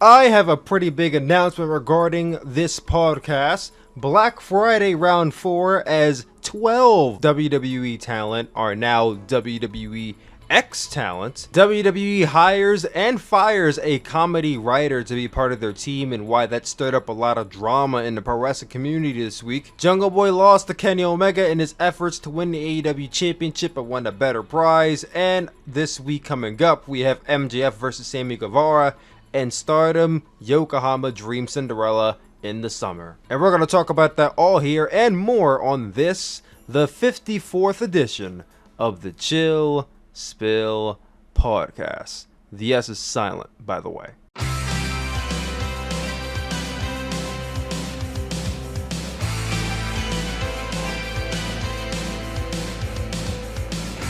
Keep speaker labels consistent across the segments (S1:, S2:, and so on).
S1: I have a pretty big announcement regarding this podcast. Black Friday Round 4, as 12 WWE talent are now WWE X talent. WWE hires and fires a comedy writer to be part of their team, and why that stirred up a lot of drama in the pro wrestling community this week. Jungle Boy lost to Kenny Omega in his efforts to win the AEW Championship but won a better prize. And this week coming up, we have MJF versus Sammy Guevara and Stardom Yokohama Dream Cinderella in the summer. And we're going to talk about that all here and more on this, the 54th edition of the Chill Spill Podcast. The S is silent, by the way.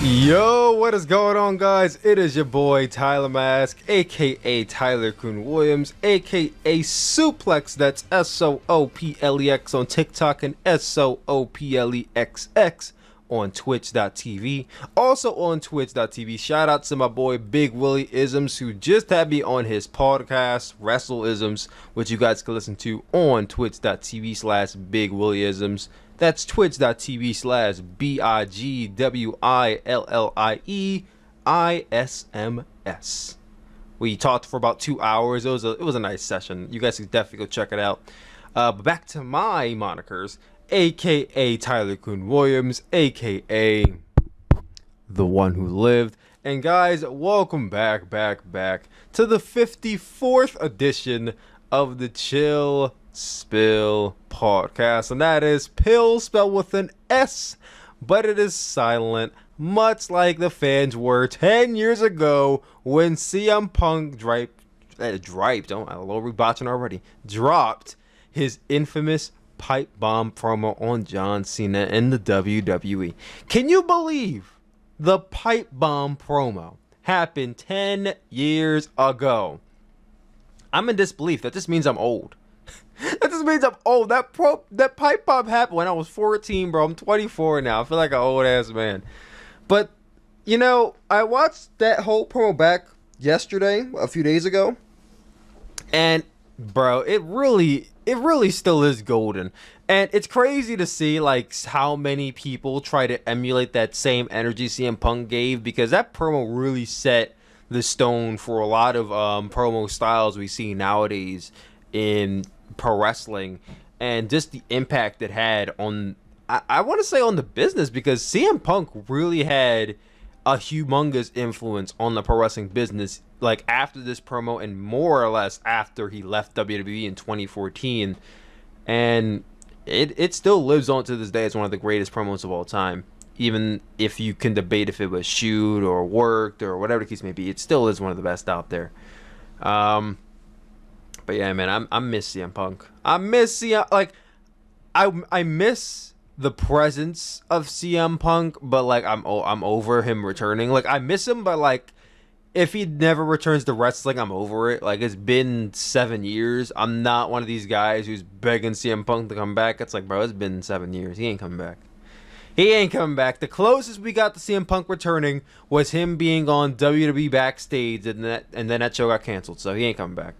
S1: Yo, what is going on, guys? It is your boy Tyler Mask, aka Tyler-kun Williams, aka Suplex. That's SOOPLEX on TikTok and SOOPLEXX on Twitch.tv. Also on Twitch.tv. Shout out to my boy Big Willie Isms, who just had me on his podcast, Wrestle Isms, which you guys can listen to on Twitch.tv/Big Willie Isms. That's twitch.tv/BIGWILLIEISMS. We talked for about 2 hours. It was a nice session. You guys can definitely go check it out. But back to my monikers, aka Tyler-kun Williams, aka the one who lived. And guys, welcome back to the 54th edition of the Chill Spill Podcast, and that is pill spelled with an S, but it is silent, much like the fans were 10 years ago when CM Punk dropped his infamous pipe bomb promo on John Cena in the WWE. Can you believe the pipe bomb promo happened 10 years ago? I'm in disbelief. That just means I'm old. That just means I'm old. That pipe bomb happened when I was 14, bro. I'm 24 now. I feel like an old ass man. But, you know, I watched that whole promo back yesterday, a few days ago. And, bro, it really still is golden. And it's crazy to see, like, how many people try to emulate that same energy CM Punk gave, because that promo really set the stone for a lot of promo styles we see nowadays in pro wrestling, and just the impact it had on, I want to say, on the business, because CM Punk really had a humongous influence on the pro wrestling business, like after this promo and more or less after he left WWE in 2014, and it still lives on to this day as one of the greatest promos of all time. Even if you can debate if it was shoot or worked or whatever the case may be, it still is one of the best out there. But yeah, man, I miss CM Punk. I miss CM, like, I miss the presence of CM Punk, but like I'm over him returning. Like, I miss him, but like if he never returns to wrestling, I'm over it. Like, it's been 7 years. I'm not one of these guys who's begging CM Punk to come back. It's like, bro, it's been 7 years. He ain't coming back. He ain't coming back. The closest we got to CM Punk returning was him being on WWE Backstage, and then that show got canceled. So he ain't coming back.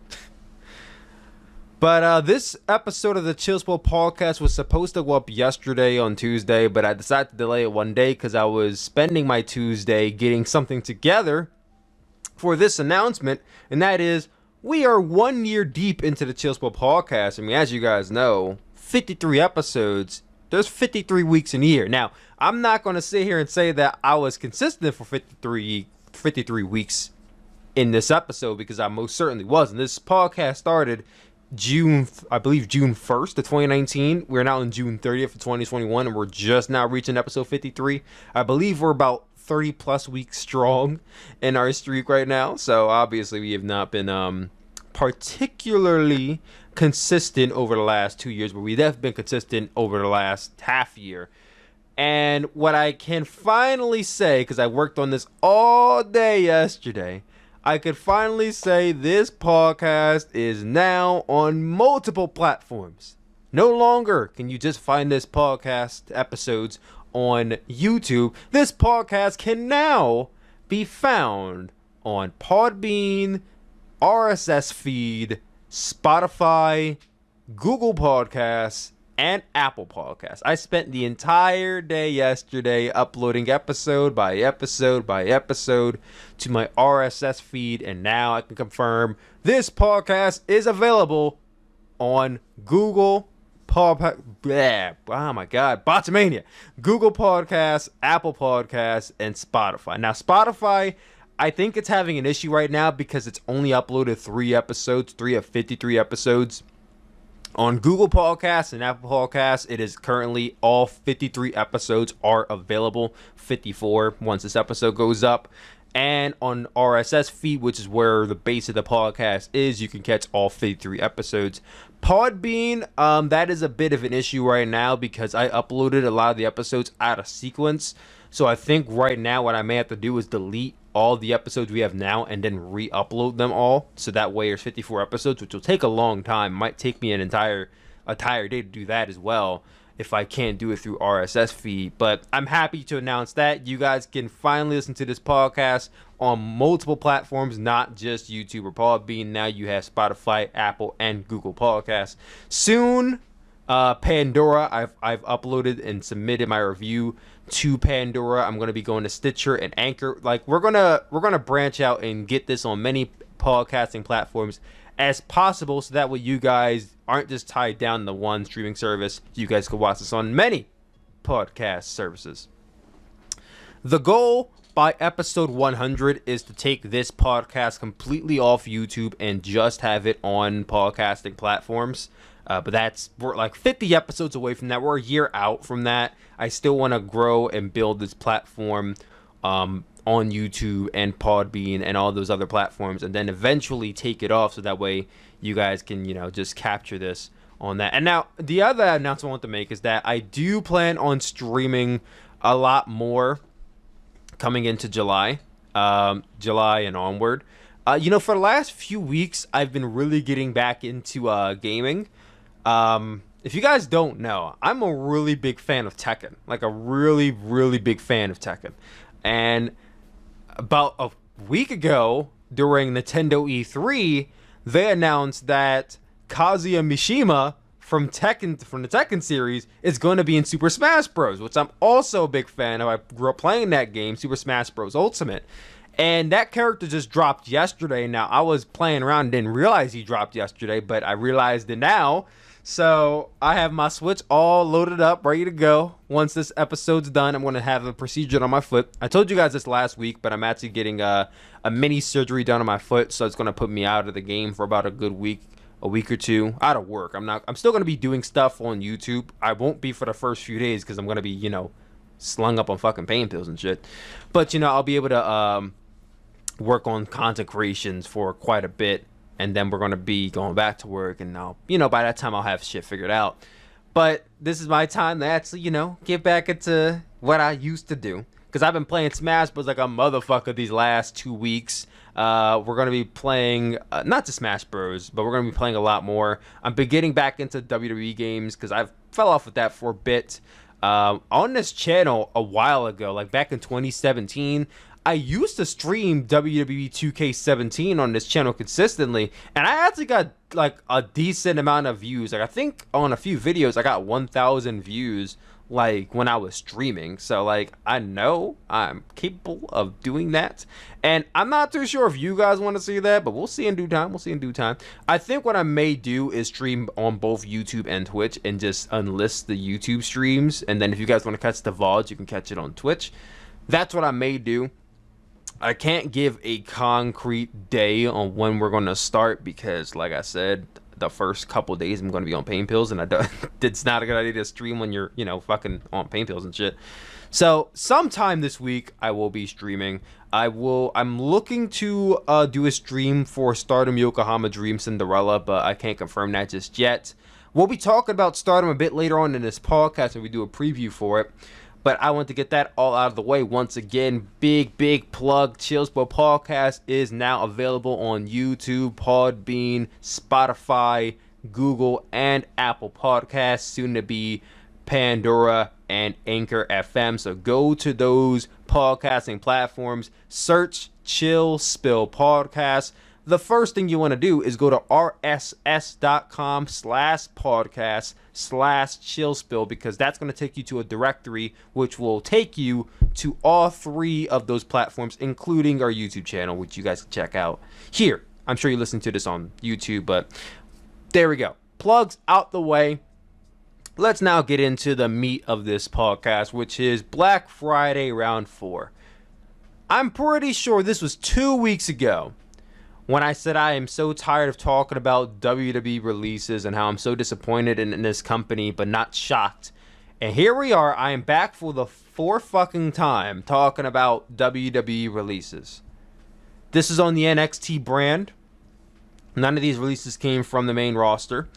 S1: But this episode of the Chill Spill Podcast was supposed to go up yesterday on Tuesday, but I decided to delay it one day because I was spending my Tuesday getting something together for this announcement, and that is, we are 1 year deep into the Chill Spill Podcast. I mean, as you guys know, 53 episodes, there's 53 weeks in a year. Now, I'm not going to sit here and say that I was consistent for 53 weeks in this episode, because I most certainly wasn't. This podcast started June 1st of 2019. We're now in June 30th of 2021, and we're just now reaching episode 53. I believe we're about 30 plus weeks strong in our streak right now. So obviously we have not been particularly consistent over the last 2 years, but we have been consistent over the last half year. And what I can finally say, because I worked on this all day yesterday, I could finally say this podcast is now on multiple platforms. No longer can you just find this podcast episodes on YouTube. This podcast can now be found on Podbean, RSS Feed, Spotify, Google Podcasts, and Apple Podcasts. I spent the entire day yesterday uploading episode by episode by episode to my RSS feed, and now I can confirm this podcast is available on Google Podcast. Oh my God, Bottomania. Google Podcasts, Apple Podcasts, and Spotify. Now, Spotify, I think it's having an issue right now because it's only uploaded 3 episodes, 3 of 53 episodes. On Google Podcasts and Apple Podcasts, it is currently all 53 episodes are available. 54 once this episode goes up. And on RSS Feed, which is where the base of the podcast is, you can catch all 53 episodes. Podbean, that is a bit of an issue right now because I uploaded a lot of the episodes out of sequence. So I think right now what I may have to do is delete all the episodes we have now and then re-upload them all. So that way there's 54 episodes, which will take a long time. Might take me an entire day to do that as well if I can't do it through RSS Feed. But I'm happy to announce that you guys can finally listen to this podcast on multiple platforms, not just YouTube or Podbean. Now you have Spotify, Apple, and Google Podcasts. Soon, Pandora, I've uploaded and submitted my review to Pandora. I'm going to be going to Stitcher and Anchor. Like we're gonna branch out and get this on many podcasting platforms as possible, so that way you guys aren't just tied down to one streaming service. You guys can watch this on many podcast services. The goal by episode 100 is to take this podcast completely off YouTube and just have it on podcasting platforms. But we're like 50 episodes away from that. We're a year out from that. I still want to grow and build this platform on YouTube and Podbean and all those other platforms, and then eventually take it off so that way you guys can, just capture this on that. And now the other announcement I want to make is that I do plan on streaming a lot more coming into July and onward. For the last few weeks, I've been really getting back into gaming. If you guys don't know, I'm a really big fan of Tekken. Like a really, really big fan of Tekken. And about a week ago, during Nintendo E3, they announced that Kazuya Mishima from the Tekken series is going to be in Super Smash Bros., which I'm also a big fan of. I grew up playing that game, Super Smash Bros. Ultimate. And that character just dropped yesterday. Now, I was playing around and didn't realize he dropped yesterday, but I realized it now. So I have my Switch all loaded up, ready to go. Once this episode's done, I'm going to have a procedure on my foot. I told you guys this last week, but I'm actually getting a mini surgery done on my foot, so it's going to put me out of the game for about a week or two, out of work. I'm still going to be doing stuff on YouTube. I won't be for the first few days because I'm going to be, slung up on fucking pain pills and shit. But, I'll be able to work on content creations for quite a bit. And then we're going to be going back to work, and now, by that time I'll have shit figured out. But this is my time to actually, get back into what I used to do. Because I've been playing Smash Bros. Like a motherfucker these last 2 weeks. We're going to be playing, not just Smash Bros., but we're going to be playing a lot more. I've been getting back into WWE games because I fell off with that for a bit. On this channel a while ago, like back in 2017, I used to stream WWE 2K17 on this channel consistently, and I actually got like a decent amount of views. Like I think on a few videos I got 1,000 views like when I was streaming. So like I know I'm capable of doing that, and I'm not too sure if you guys want to see that, but we'll see in due time. I think what I may do is stream on both YouTube and Twitch and just unlist the YouTube streams, and then if you guys want to catch the VODs, you can catch it on Twitch. That's what I may do. I can't give a concrete day on when we're going to start because, like I said, the first couple days I'm going to be on pain pills, and it's not a good idea to stream when you're, fucking on pain pills and shit. So sometime this week I will be streaming. I'm looking to do a stream for Stardom Yokohama Dream Cinderella, but I can't confirm that just yet. We'll be talking about Stardom a bit later on in this podcast when we do a preview for it. But I want to get that all out of the way. Once again, big plug. Chillspo Podcast is now available on YouTube, Podbean, Spotify, Google, and Apple Podcasts. Soon to be Pandora and Anchor FM. So go to those podcasting platforms. Search Chill Spill Podcast. the first thing you want to do is go to rss.com/podcast/chillspill, because that's going to take you to a directory which will take you to all 3 of those platforms, including our YouTube channel, which you guys can check out here. I'm sure you're listening to this on YouTube, but there we go. Plugs out the way. Let's now get into the meat of this podcast, which is Black Friday Round 4. I'm pretty sure this was 2 weeks ago when I said I am so tired of talking about WWE releases and how I'm so disappointed in this company, but not shocked. And here we are. I am back for the 4th fucking time talking about WWE releases. This is on the NXT brand. None of these releases came from the main roster.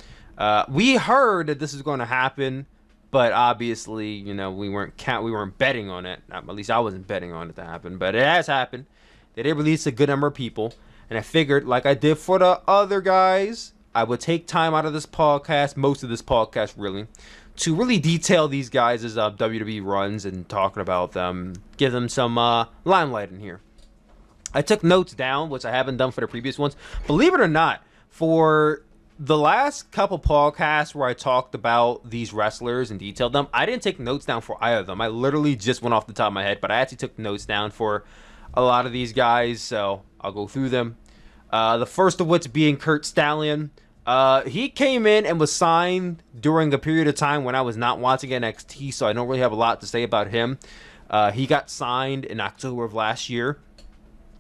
S1: We heard that this is going to happen, but obviously, you know, we weren't betting on it. At least I wasn't betting on it to happen, but it has happened. They did release a good number of people, and I figured, like I did for the other guys, I would take time out of this podcast, most of this podcast really, to really detail these guys' WWE runs and talking about them, give them some limelight in here. I took notes down, which I haven't done for the previous ones. Believe it or not, for the last couple podcasts where I talked about these wrestlers and detailed them, I didn't take notes down for either of them. I literally just went off the top of my head, but I actually took notes down for a lot of these guys, so I'll go through them. The first of which being Kurt Stallion. He came in and was signed during a period of time when I was not watching NXT, so I don't really have a lot to say about him. He got signed in October of last year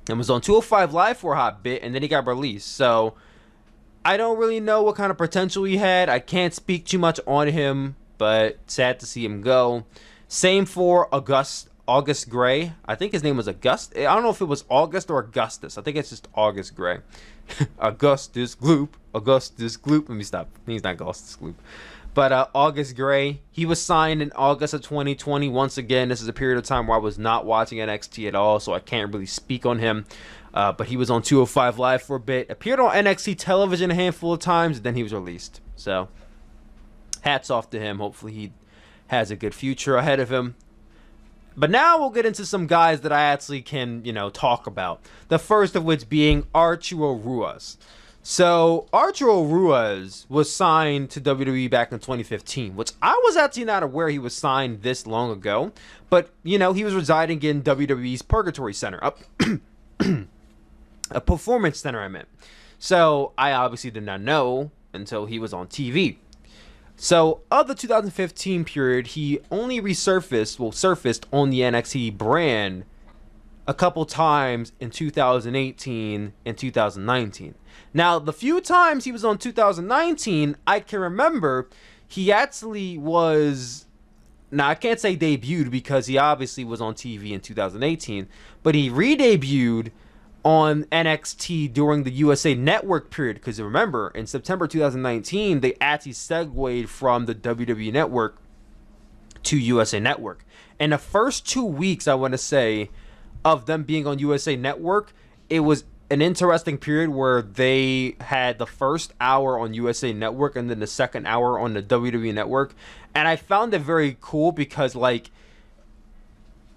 S1: and was on 205 Live for a hot bit, and then he got released. So I don't really know what kind of potential he had. I can't speak too much on him, but sad to see him go. Same for August Gray. I think his name was August. I don't know if it was August or Augustus. I think it's just August Gray. Augustus Gloop. Let me stop. He's not Augustus Gloop. But August Gray, he was signed in August of 2020. Once again, this is a period of time where I was not watching NXT at all, so I can't really speak on him. But he was on 205 Live for a bit, appeared on NXT television a handful of times, and then he was released. So, hats off to him. Hopefully he has a good future ahead of him. But now we'll get into some guys that I actually can, talk about. The first of which being Arturo Ruas. So, Arturo Ruas was signed to WWE back in 2015, which I was actually not aware he was signed this long ago. But, he was residing in WWE's Purgatory Center. A performance center, I meant. So, I obviously did not know until he was on TV. So, of the 2015 period, he only surfaced on the NXT brand a couple times in 2018 and 2019. Now, the few times he was on 2019, I can remember he actually was... Now, I can't say debuted because he obviously was on TV in 2018, but he re-debuted on NXT during the USA Network period, because remember, in September 2019, they actually segued from the WWE Network to USA Network. And the first 2 weeks, I want to say, of them being on USA Network, it was an interesting period where they had the first hour on USA Network and then the second hour on the WWE Network. And I found it very cool because,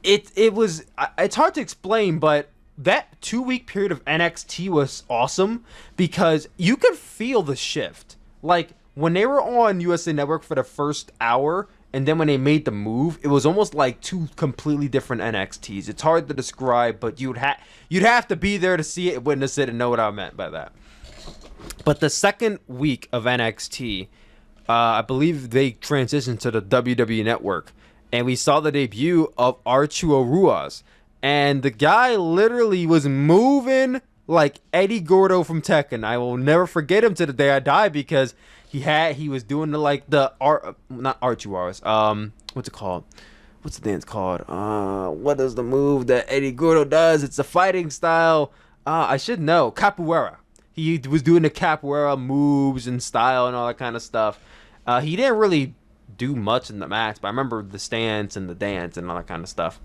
S1: it's hard to explain, but that 2 week period of NXT was awesome because you could feel the shift. Like, when they were on USA Network for the first hour, and then when they made the move, it was almost like 2 completely different NXTs. It's hard to describe, but you'd have to be there to see it, witness it, and know what I meant by that. But the second week of NXT, I believe they transitioned to the WWE Network, and we saw the debut of Arturo Ruas. And the guy literally was moving like Eddie Gordo from Tekken. I will never forget him to the day I die because he was doing not Arturo Ruas. What's it called? What's the dance called? What is the move that Eddie Gordo does? It's a fighting style. I should know. Capoeira. He was doing the capoeira moves and style and all that kind of stuff. He didn't really do much in the match, but I remember the stance and the dance and all that kind of stuff.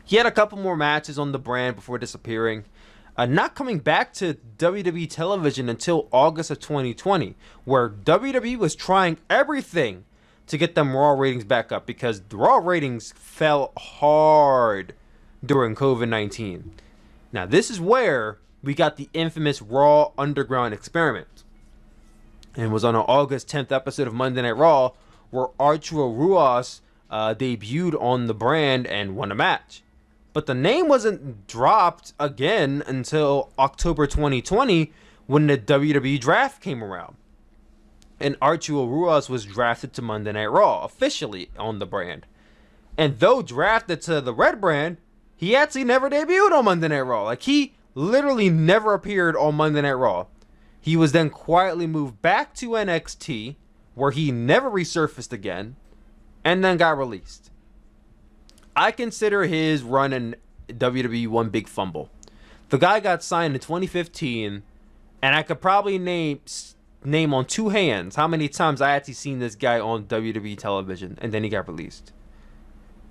S1: He had a couple more matches on the brand before disappearing, not coming back to WWE television until August of 2020, where WWE was trying everything to get them Raw ratings back up because the Raw ratings fell hard during COVID-19. Now, this is where we got the infamous Raw Underground Experiment. And it was on an August 10th episode of Monday Night Raw where Arturo Ruas debuted on the brand and won a match. But the name wasn't dropped again until October 2020 when the WWE draft came around. And Arturo Ruas was drafted to Monday Night Raw, officially on the brand. And though drafted to the Red brand, he actually never debuted on Monday Night Raw. Like, he literally never appeared on Monday Night Raw. He was then quietly moved back to NXT, where he never resurfaced again, and then got released. I consider his run in WWE one big fumble. The guy got signed in 2015, and I could probably name on two hands how many times I actually seen this guy on WWE television, and then he got released.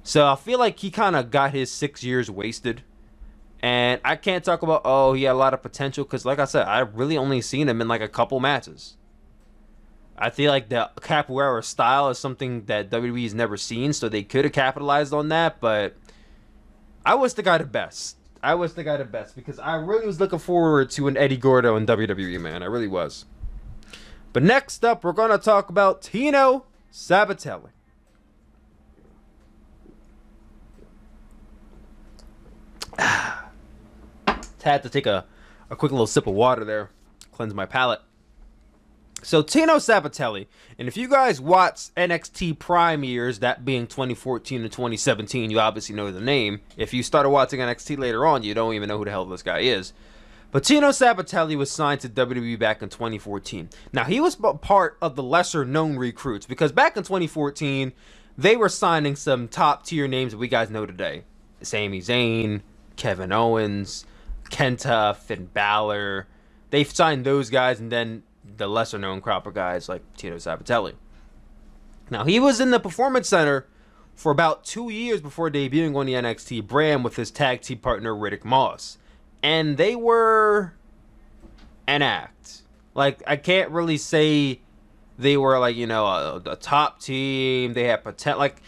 S1: So I feel like he kind of got his 6 years wasted. And I can't talk about, oh, he had a lot of potential, because like I said, I've really only seen him in like a couple matches. I feel like the capoeira style is something that WWE's never seen, so they could have capitalized on that, but I wish the guy the best. Because I really was looking forward to an Eddie Gordo in WWE, man. I really was. But next up, we're going to talk about Tino Sabbatelli. Had to take a quick little sip of water there, cleanse my palate. So Tino Sabbatelli, and if you guys watch NXT Prime years, that being 2014 and 2017, you obviously know the name. If you started watching NXT later on, you don't even know who the hell this guy is. But Tino Sabbatelli was signed to WWE back in 2014. Now, he was part of the lesser known recruits, because back in 2014, they were signing some top tier names that we guys know today. Sami Zayn, Kevin Owens, Kenta, Finn Balor. They've signed those guys, and then the lesser known crop of guys like Tino Sabbatelli. Now, he was in the Performance Center for about 2 years before debuting on the NXT brand with his tag team partner Riddick Moss. And they were an act. Like, I can't really say they were like, a top team. They had potential. Like,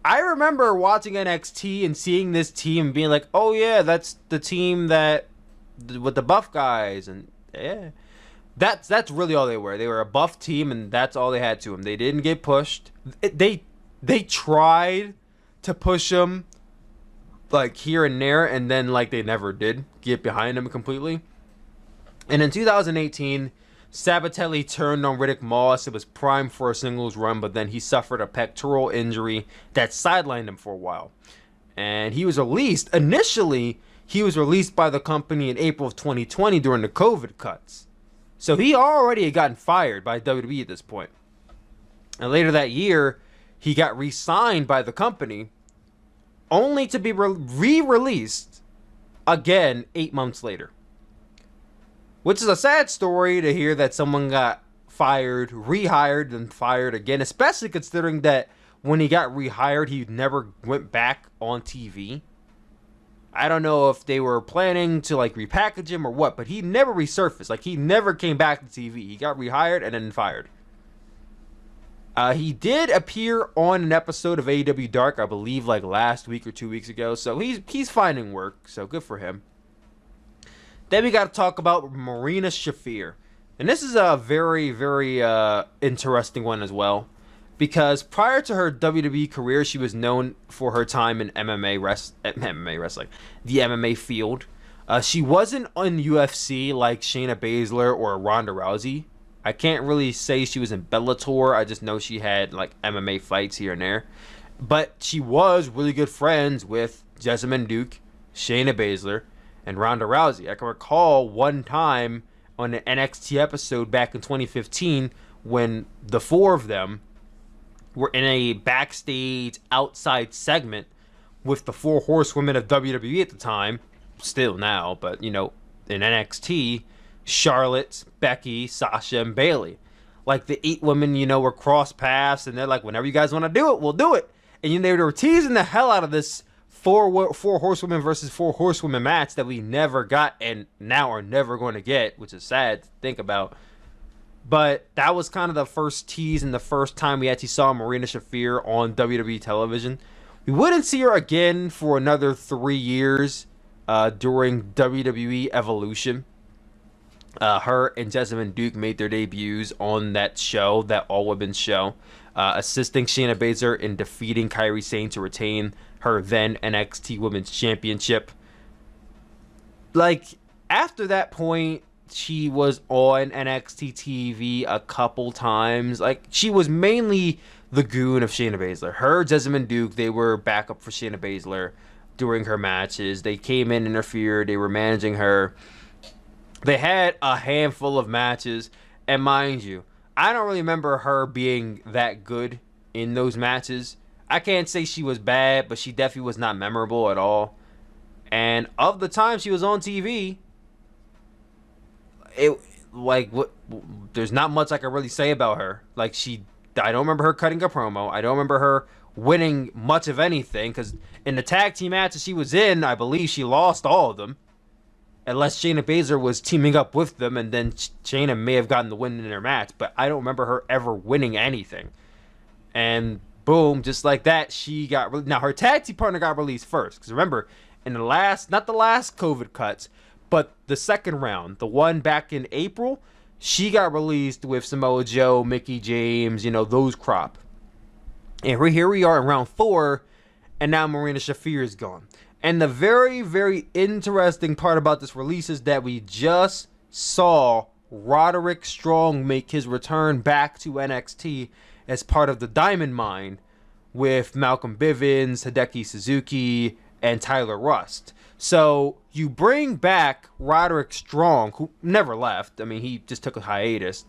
S1: I remember watching NXT and seeing this team and being like, oh yeah, that's the team that with the buff guys, and yeah, that's really all they were. They were a buff team, and that's all they had to them. They didn't get pushed. They tried to push them like here and there, and then like they never did get behind them completely. And in 2018, Sabbatelli turned on Riddick Moss. It was prime for a singles run, but then he suffered a pectoral injury that sidelined him for a while. And he was released. Initially, he was released by the company in April of 2020 during the COVID cuts. So he already had gotten fired by WWE at this point. And later that year, he got re-signed by the company, only to be re-released again 8 months later. Which is a sad story to hear that someone got fired, rehired, and fired again, especially considering that when he got rehired, he never went back on TV. I don't know if they were planning to like repackage him or what, but he never resurfaced. Like, he never came back to TV. He got rehired and then fired. He did appear on an episode of AEW Dark, I believe, like last week or 2 weeks ago. So he's finding work. So good for him. Then we got to talk about Marina Shafir. And this is a very, very interesting one as well. Because prior to her WWE career, she was known for her time in MMA wrestling, the MMA field. She wasn't on UFC like Shayna Baszler or Ronda Rousey. I can't really say she was in Bellator. I just know she had like MMA fights here and there. But she was really good friends with Jessamyn Duke, Shayna Baszler, and Ronda Rousey. I can recall one time on an NXT episode back in 2015 when the four of them were in a backstage outside segment with the four horsewomen of WWE at the time, still now, but in NXT, Charlotte, Becky, Sasha, and Bayley. Like, the 8 women, were cross paths, and they're like, whenever you guys want to do it, we'll do it. And they were teasing the hell out of this four horsewomen versus four horsewomen match that we never got and now are never going to get, which is sad to think about. But that was kind of the first tease and the first time we actually saw Marina Shafir on WWE television. We wouldn't see her again for another 3 years during WWE Evolution. Her and Jessamine Duke made their debuts on that show, that all-women show, assisting Shayna Baszler in defeating Kairi Sane to retain her then NXT Women's Championship. Like, after that point, she was on NXT TV a couple times. Like, she was mainly the goon of Shayna Baszler. Her, Jessamine Duke, they were backup for Shayna Baszler during her matches. They came in, interfered, they were managing her. They had a handful of matches, and mind you, I don't really remember her being that good in those matches. I can't say she was bad, but she definitely was not memorable at all. And of the time she was on TV, there's not much I can really say about her. Like, I don't remember her cutting a promo. I don't remember her winning much of anything, because in the tag team matches she was in, I believe she lost all of them. Unless Shayna Baszler was teaming up with them, and then Shayna may have gotten the win in their match. But I don't remember her ever winning anything. And boom, just like that, she got... Now, her tag team partner got released first. Because remember, in the last... Not the last COVID cuts, but the second round, the one back in April, she got released with Samoa Joe, Mickie James, those crop. And here we are in round 4, and now Marina Shafir is gone. And the very, very interesting part about this release is that we just saw Roderick Strong make his return back to NXT as part of the Diamond Mine with Malcolm Bivens, Hideki Suzuki, and Tyler Rust. So you bring back Roderick Strong, who never left. I mean, he just took a hiatus.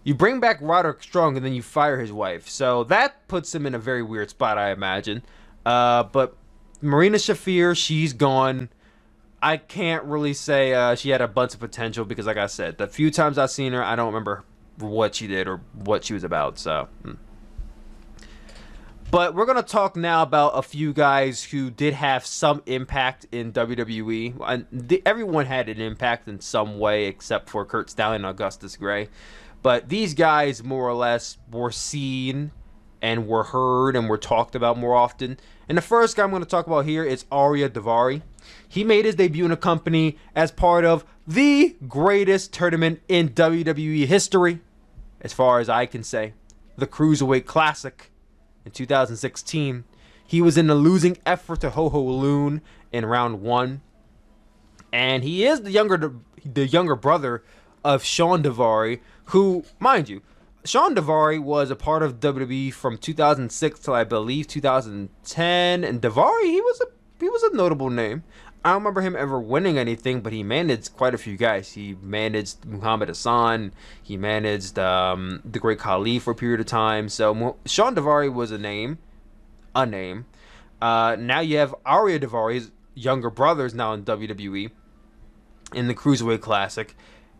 S1: You bring back Roderick Strong and then you fire his wife. So that puts him in a very weird spot, I imagine. But Marina Shafir, she's gone. I can't really say she had a bunch of potential because, like I said, the few times I've seen her, I don't remember what she did or what she was about. So, But we're going to talk now about a few guys who did have some impact in WWE. And everyone had an impact in some way except for Kurt Stallion and Augustus Gray. But these guys, more or less, were seen and were heard and were talked about more often. And the first guy I'm going to talk about here is Arya Daivari. He made his debut in the company as part of the greatest tournament in WWE history, as far as I can say, the Cruiserweight Classic in 2016. He was in the losing effort to Ho Ho Loon in round 1. And he is the younger brother of Sean Daivari, who, mind you, Sean Daivari was a part of WWE from 2006 till I believe 2010, and Daivari, he was a notable name. I don't remember him ever winning anything, but he managed quite a few guys. He managed Muhammad Hassan, he managed the Great Khali for a period of time. So Sean Daivari was a name. Now you have Arya Daivari's younger brothers now in WWE in the Cruiserweight Classic.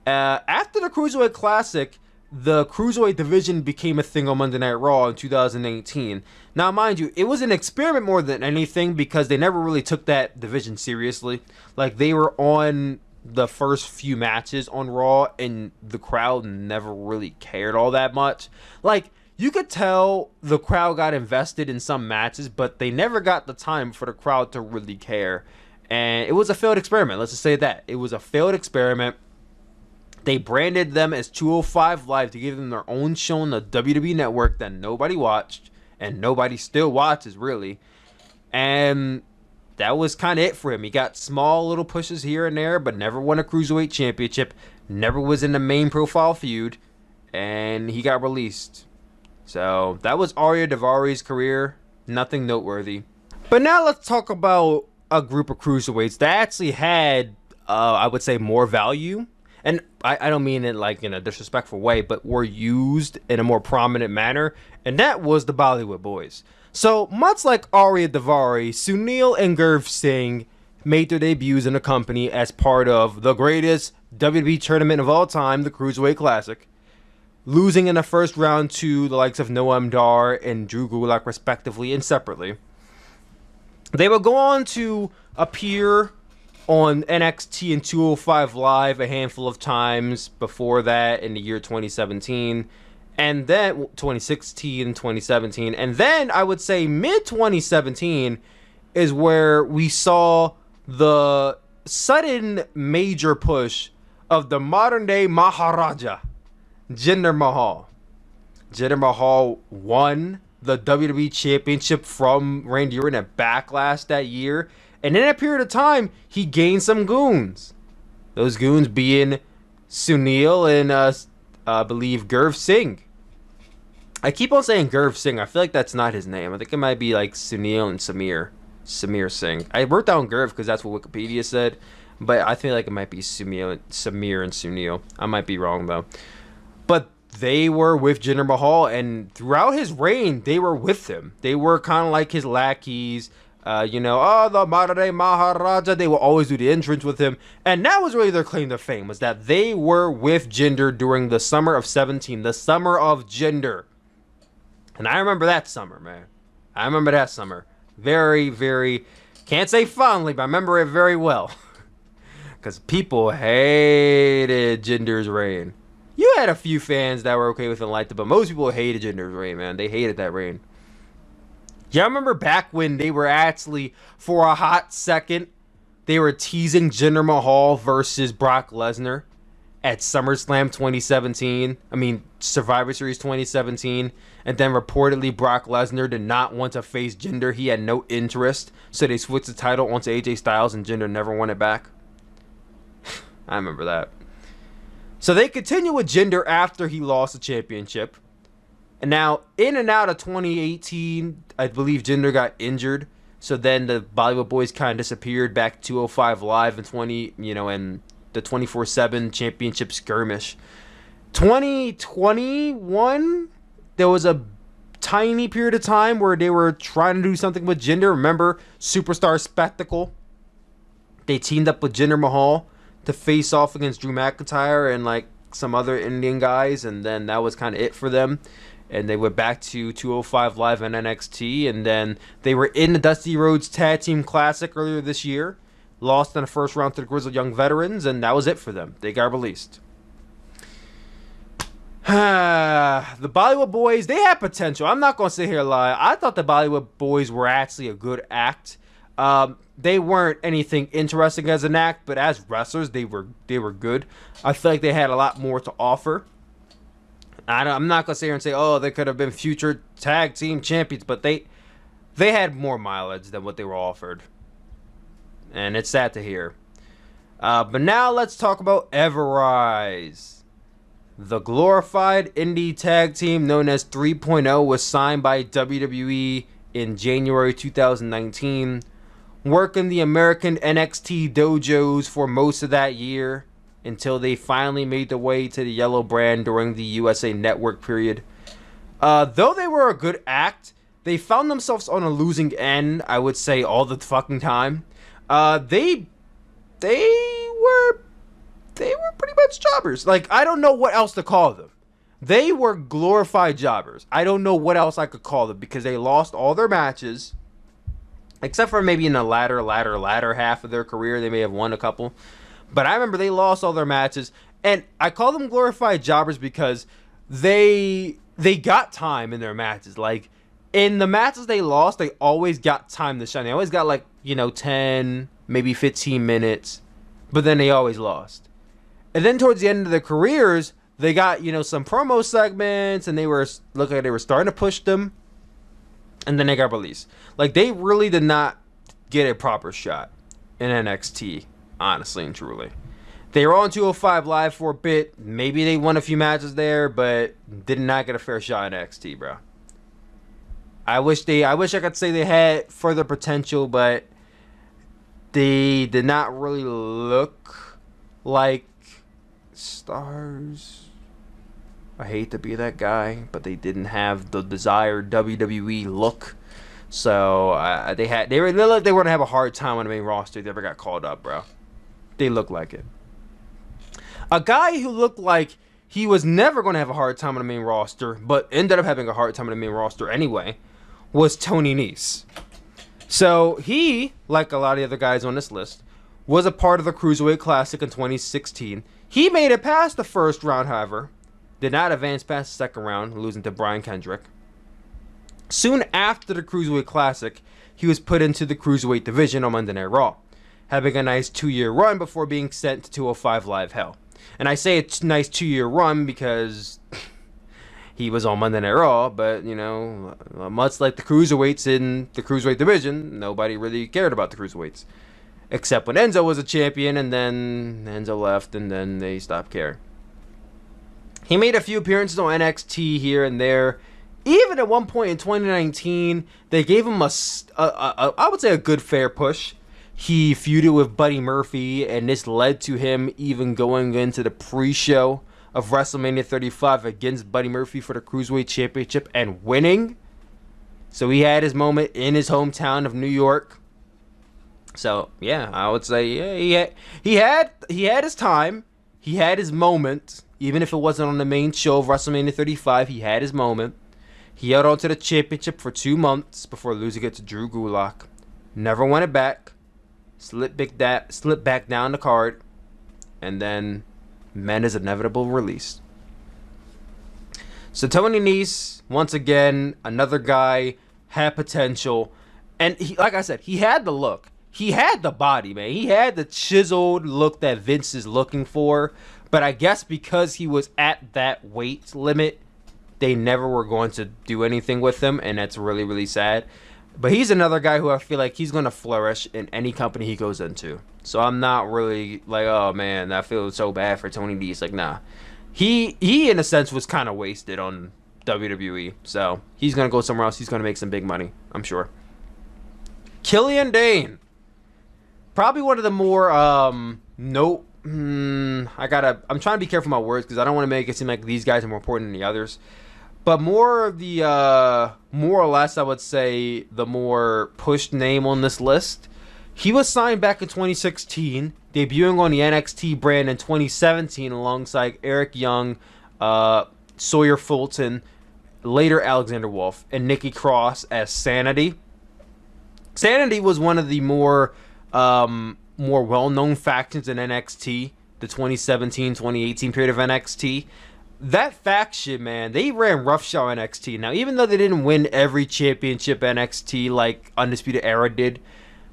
S1: After the Cruiserweight Classic, the Cruiserweight division became a thing on Monday Night Raw in 2018. Now, mind you, it was an experiment more than anything because they never really took that division seriously. Like, they were on the first few matches on Raw, and the crowd never really cared all that much. Like, you could tell the crowd got invested in some matches, but they never got the time for the crowd to really care. And it was a failed experiment. Let's just say that. It was a failed experiment. They branded them as 205 Live to give them their own show on the WWE Network that nobody watched, and nobody still watches, really. And that was kind of it for him. He got small little pushes here and there, but never won a Cruiserweight Championship, never was in the main profile feud, and he got released. So that was Arya Daivari's career. Nothing noteworthy. But now let's talk about a group of Cruiserweights that actually had, I would say, more value. And I don't mean it like in a disrespectful way, but were used in a more prominent manner. And that was the Bollywood Boys. So much like Arya Daivari, Sunil and Gurv Singh made their debuts in the company as part of the greatest WWE tournament of all time, the Cruiserweight Classic, losing in the first round to the likes of Noam Dar and Drew Gulak respectively and separately. They would go on to appear on NXT and 205 Live a handful of times before that in the year 2017, and then 2016, 2017, and then I would say mid 2017 is where we saw the sudden major push of the modern day Maharaja, Jinder Mahal. Jinder Mahal won the WWE Championship from Randy Orton at Backlash that year. And in a period of time, he gained some goons. Those goons being Sunil and I believe Gurv Singh. I keep on saying Gurv Singh. I feel like that's not his name. I think it might be like Sunil and Samir Singh. I wrote down Gurv because that's what Wikipedia said. But I feel like it might be Samir and Sunil. I might be wrong though. But they were with Jinder Mahal, and throughout his reign, they were with him. They were kind of like his lackeys. The modern day Maharaja. They will always do the entrance with him. And that was really their claim to fame, was that they were with Jinder during the summer of 17, the summer of Jinder. And I remember that summer, man. I remember that summer. Very, very, can't say fondly, but I remember it very well. Because people hated Jinder's reign. You had a few fans that were okay with it and liked it, but most people hated Jinder's reign, man. They hated that reign. Yeah, I remember back when they were actually, for a hot second, they were teasing Jinder Mahal versus Brock Lesnar at SummerSlam 2017. Survivor Series 2017. And then reportedly Brock Lesnar did not want to face Jinder. He had no interest. So they switched the title onto AJ Styles and Jinder never won it back. I remember that. So they continued with Jinder after he lost the championship. And now, in and out of 2018, I believe Jinder got injured. So then the Bollywood Boys kind of disappeared back to 205 Live in and the 24/7 championship skirmish. 2021, there was a tiny period of time where they were trying to do something with Jinder. Remember, Superstar Spectacle? They teamed up with Jinder Mahal to face off against Drew McIntyre and like some other Indian guys, and then that was kind of it for them. And they went back to 205 Live and NXT, and then they were in the Dusty Rhodes Tag Team Classic earlier this year, lost in the first round to the Grizzled Young Veterans, and that was it for them. They got released. The Bollywood Boys, they had potential. I'm not going to sit here and lie. I thought the Bollywood Boys were actually a good act. They weren't anything interesting as an act, but as wrestlers, they were good. I feel like they had a lot more to offer. I'm not going to sit here and say, oh, they could have been future tag team champions, but they had more mileage than what they were offered. And it's sad to hear. But now let's talk about Everrise. The glorified indie tag team known as 3.0 was signed by WWE in January 2019, working the American NXT dojos for most of that year until they finally made their way to the yellow brand during the USA Network period. Though they were a good act, they found themselves on a losing end, I would say, all the fucking time. They were pretty much jobbers. Like, I don't know what else to call them. They were glorified jobbers. I don't know what else I could call them because they lost all their matches. Except for maybe in the latter half of their career. They may have won a couple. But I remember they lost all their matches. And I call them glorified jobbers because they got time in their matches. Like, in the matches they lost, they always got time to shine. They always got 10, maybe 15 minutes. But then they always lost. And then towards the end of their careers, they got, some promo segments, and they were looking like they were starting to push them. And then they got released. Like, they really did not get a proper shot in NXT, honestly and truly. They were on 205 Live for a bit. Maybe they won a few matches there, but did not get a fair shot in NXT, bro. I wish I could say they had further potential, but they did not really look like stars. I hate to be that guy, but they didn't have the desired WWE look. So they looked like they were gonna have a hard time on the main roster if they ever got called up, bro. They looked like it. A guy who looked like he was never gonna have a hard time on the main roster, but ended up having a hard time on the main roster anyway, was Tony Nese. So he, like a lot of the other guys on this list, was a part of the Cruiserweight Classic in 2016. He made it past the first round, however. Did not advance past the second round, losing to Brian Kendrick. Soon after the Cruiserweight Classic, he was put into the Cruiserweight division on Monday Night Raw. having a nice 2-year run before being sent to 205 Live Hell. And I say it's a nice 2-year run because he was on Monday Night Raw, but, you know, much like the cruiserweights in the cruiserweight division, nobody really cared about the cruiserweights. Except when Enzo was a champion, and then Enzo left, and then they stopped caring. He made a few appearances on NXT here and there. Even at one point in 2019, they gave him I would say a good fair push. He feuded with Buddy Murphy, and this led to him even going into the pre-show of WrestleMania 35 against Buddy Murphy for the Cruiserweight Championship and winning. So he had his moment in his hometown of New York. So yeah, I would say yeah, he had his time. He had his moment. Even if it wasn't on the main show of WrestleMania 35, he had his moment. He held on to the championship for 2 months before losing it to Drew Gulak. Never won it back. Slipped back down the card, and then met his inevitable release. So Tony Nese, once again, another guy, had potential, and he, like I said, he had the look. He had the body, man. He had the chiseled look that Vince is looking for, but I guess because he was at that weight limit, they never were going to do anything with him, and that's really, really sad. But he's another guy who I feel like he's going to flourish in any company he goes into. So I'm not really like, oh man, I feel so bad for Tony Nese. Like, nah. He in a sense was kind of wasted on WWE. So he's going to go somewhere else. He's going to make some big money, I'm sure. Killian Dane. Probably one of the more, I'm trying to be careful with my words because I don't want to make it seem like these guys are more important than the others. But more of the, more or less, I would say, the more pushed name on this list. He was signed back in 2016, debuting on the NXT brand in 2017 alongside Eric Young, Sawyer Fulton, later Alexander Wolf, and Nikki Cross as Sanity. Sanity was one of the more well-known factions in NXT, the 2017-2018 period of NXT. That faction, man, they ran roughshod NXT. Now, even though they didn't win every championship NXT like Undisputed Era did,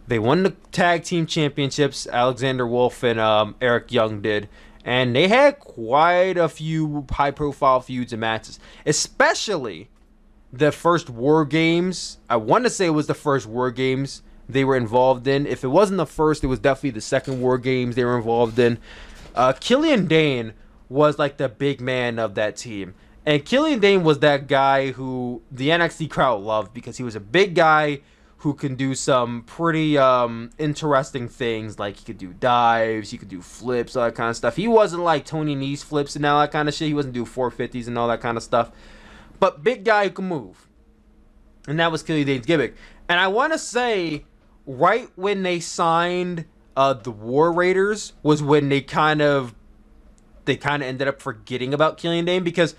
S1: they won the tag team championships. Alexander Wolf and Eric Young did. And they had quite a few high-profile feuds and matches. Especially the first War Games. I want to say it was the first War Games they were involved in. If it wasn't the first, it was definitely the second War Games they were involved in. Killian Dane was like the big man of that team. And Killian Dane was that guy who the NXT crowd loved because he was a big guy who can do some pretty interesting things. Like he could do dives, he could do flips, all that kind of stuff. He wasn't like Tony Nese flips and all that kind of shit. He wasn't do 450s and all that kind of stuff. But big guy who can move. And that was Killian Dane's gimmick. And I want to say, right when they signed the War Raiders was when they kind of ended up forgetting about Killian Dane, because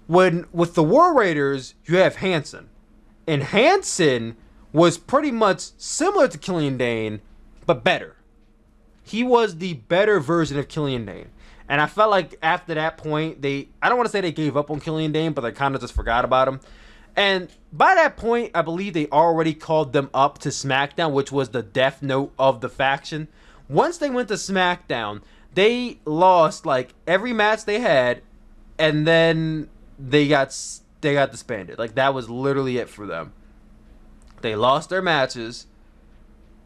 S1: with the War Raiders, you have Hanson. And Hanson was pretty much similar to Killian Dane, but better. He was the better version of Killian Dane. And I felt like after that point, I don't want to say they gave up on Killian Dane, but they kind of just forgot about him. And by that point, I believe they already called them up to SmackDown, which was the death note of the faction. Once they went to SmackDown, they lost like every match they had, and then they got disbanded. Like that was literally it for them. They lost their matches,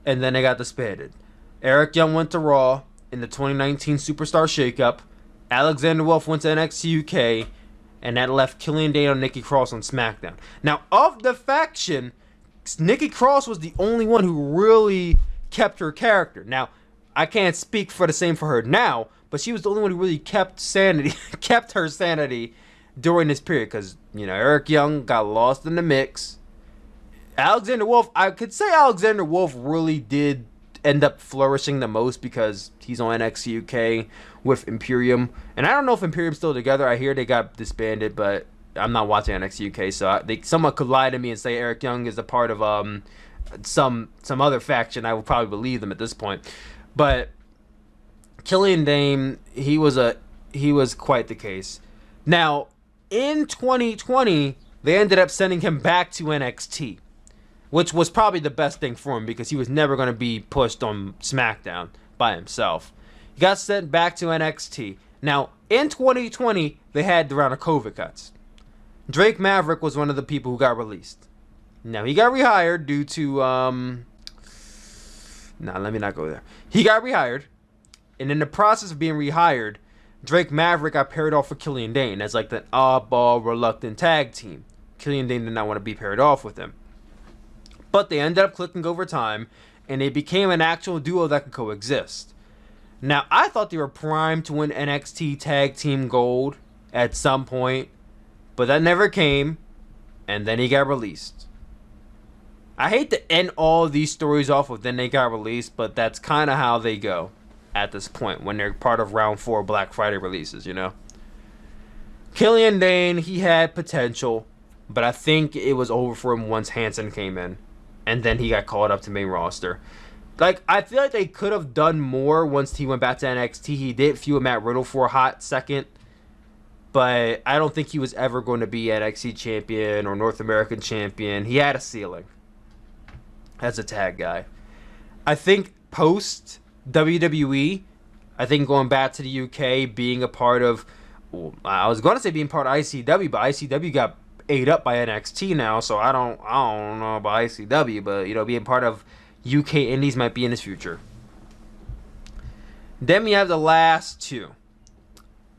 S1: and then they got disbanded. Eric Young went to Raw in the 2019 Superstar Shakeup. Alexander Wolf went to NXT UK, and that left Killian Dane and Nikki Cross on SmackDown. Now, of the faction, Nikki Cross was the only one who really kept her character. Now, I can't speak for the same for her now, but she was the only one who really kept her sanity during this period, because, you know, Eric Young got lost in the mix. Alexander Wolf, I could say Alexander Wolf really did end up flourishing the most because he's on NXT UK with Imperium. And I don't know if Imperium's still together. I hear they got disbanded, but I'm not watching NXT UK, so someone could lie to me and say Eric Young is a part of some other faction. I would probably believe them at this point. But Killian Dane, he was quite the case. Now, in 2020, they ended up sending him back to NXT. which was probably the best thing for him because he was never going to be pushed on SmackDown by himself. He got sent back to NXT. Now, in 2020, they had the round of COVID cuts. Drake Maverick was one of the people who got released. Now, he got rehired due to, let me not go there. He got rehired, and in the process of being rehired, Drake Maverick got paired off with Killian Dane as like the oddball, reluctant tag team. Killian Dane did not want to be paired off with him. But they ended up clicking over time, and they became an actual duo that could coexist. Now, I thought they were primed to win NXT Tag Team Gold at some point, but that never came, and then he got released. I hate to end all of these stories off with then they got released, but that's kind of how they go at this point when they're part of round 4 Black Friday releases, you know? Killian Dane, he had potential, but I think it was over for him once Hanson came in, and then he got called up to main roster. Like, I feel like they could have done more once he went back to NXT. He did feud with Matt Riddle for a hot second, but I don't think he was ever going to be NXT champion or North American champion. He had a ceiling as a tag guy. I think post WWE, I think going back to the UK, being a part of, well, I was going to say being part of ICW, but ICW got ate up by NXT now, so I don't know about ICW, but you know, being part of UK Indies might be in his future. Then we have the last two.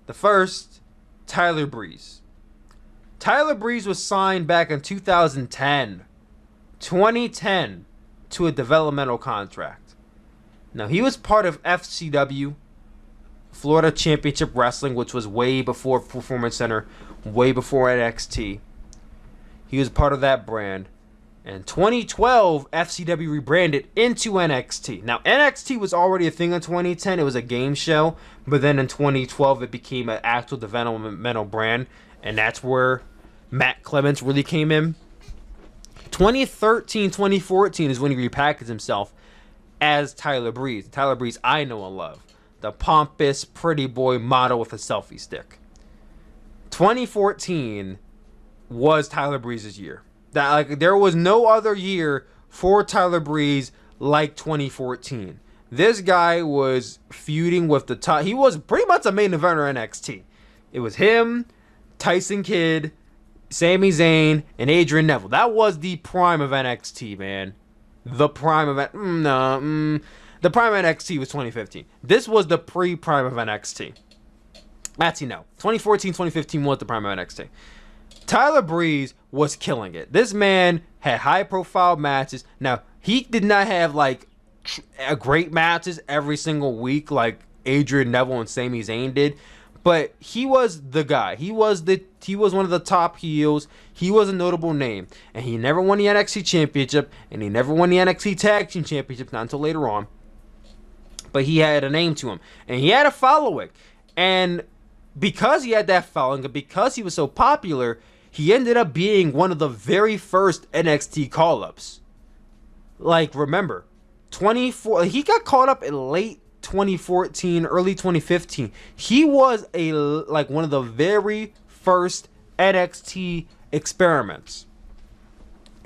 S1: The first, Tyler Breeze. Tyler Breeze was signed back in 2010 to a developmental contract. Now, he was part of FCW, Florida Championship Wrestling, which was way before Performance Center, way before NXT. He was part of that brand. In 2012, FCW rebranded into NXT. Now, NXT was already a thing in 2010. It was a game show. But then in 2012, it became an actual developmental brand. And that's where Matt Clements really came in. 2013, 2014 is when he repackaged himself as Tyler Breeze. Tyler Breeze I know and love. The pompous, pretty boy model with a selfie stick. 2014 was Tyler Breeze's year. That, like, there was no other year for Tyler Breeze like 2014. This guy was feuding with the top. He was pretty much a main eventer in NXT. It was him, Tyson Kidd, Sami Zayn, and Adrian Neville. That was the prime of NXT, man. The prime of the prime of NXT was 2015. This was the pre-prime of NXT. Actually, no. 2014, 2015 was the prime of NXT. Tyler Breeze was killing it. This man had high-profile matches. Now, he did not have, like, great matches every single week like Adrian Neville and Sami Zayn did, but he was the guy. He was one of the top heels. He was a notable name, and he never won the NXT Championship, and he never won the NXT Tag Team Championship, not until later on. But he had a name to him, and he had a following. And because he had that following, and because he was so popular, he ended up being one of the very first NXT call-ups. Like, remember, he got called up in late 2014, early 2015. He was one of the very first NXT experiments.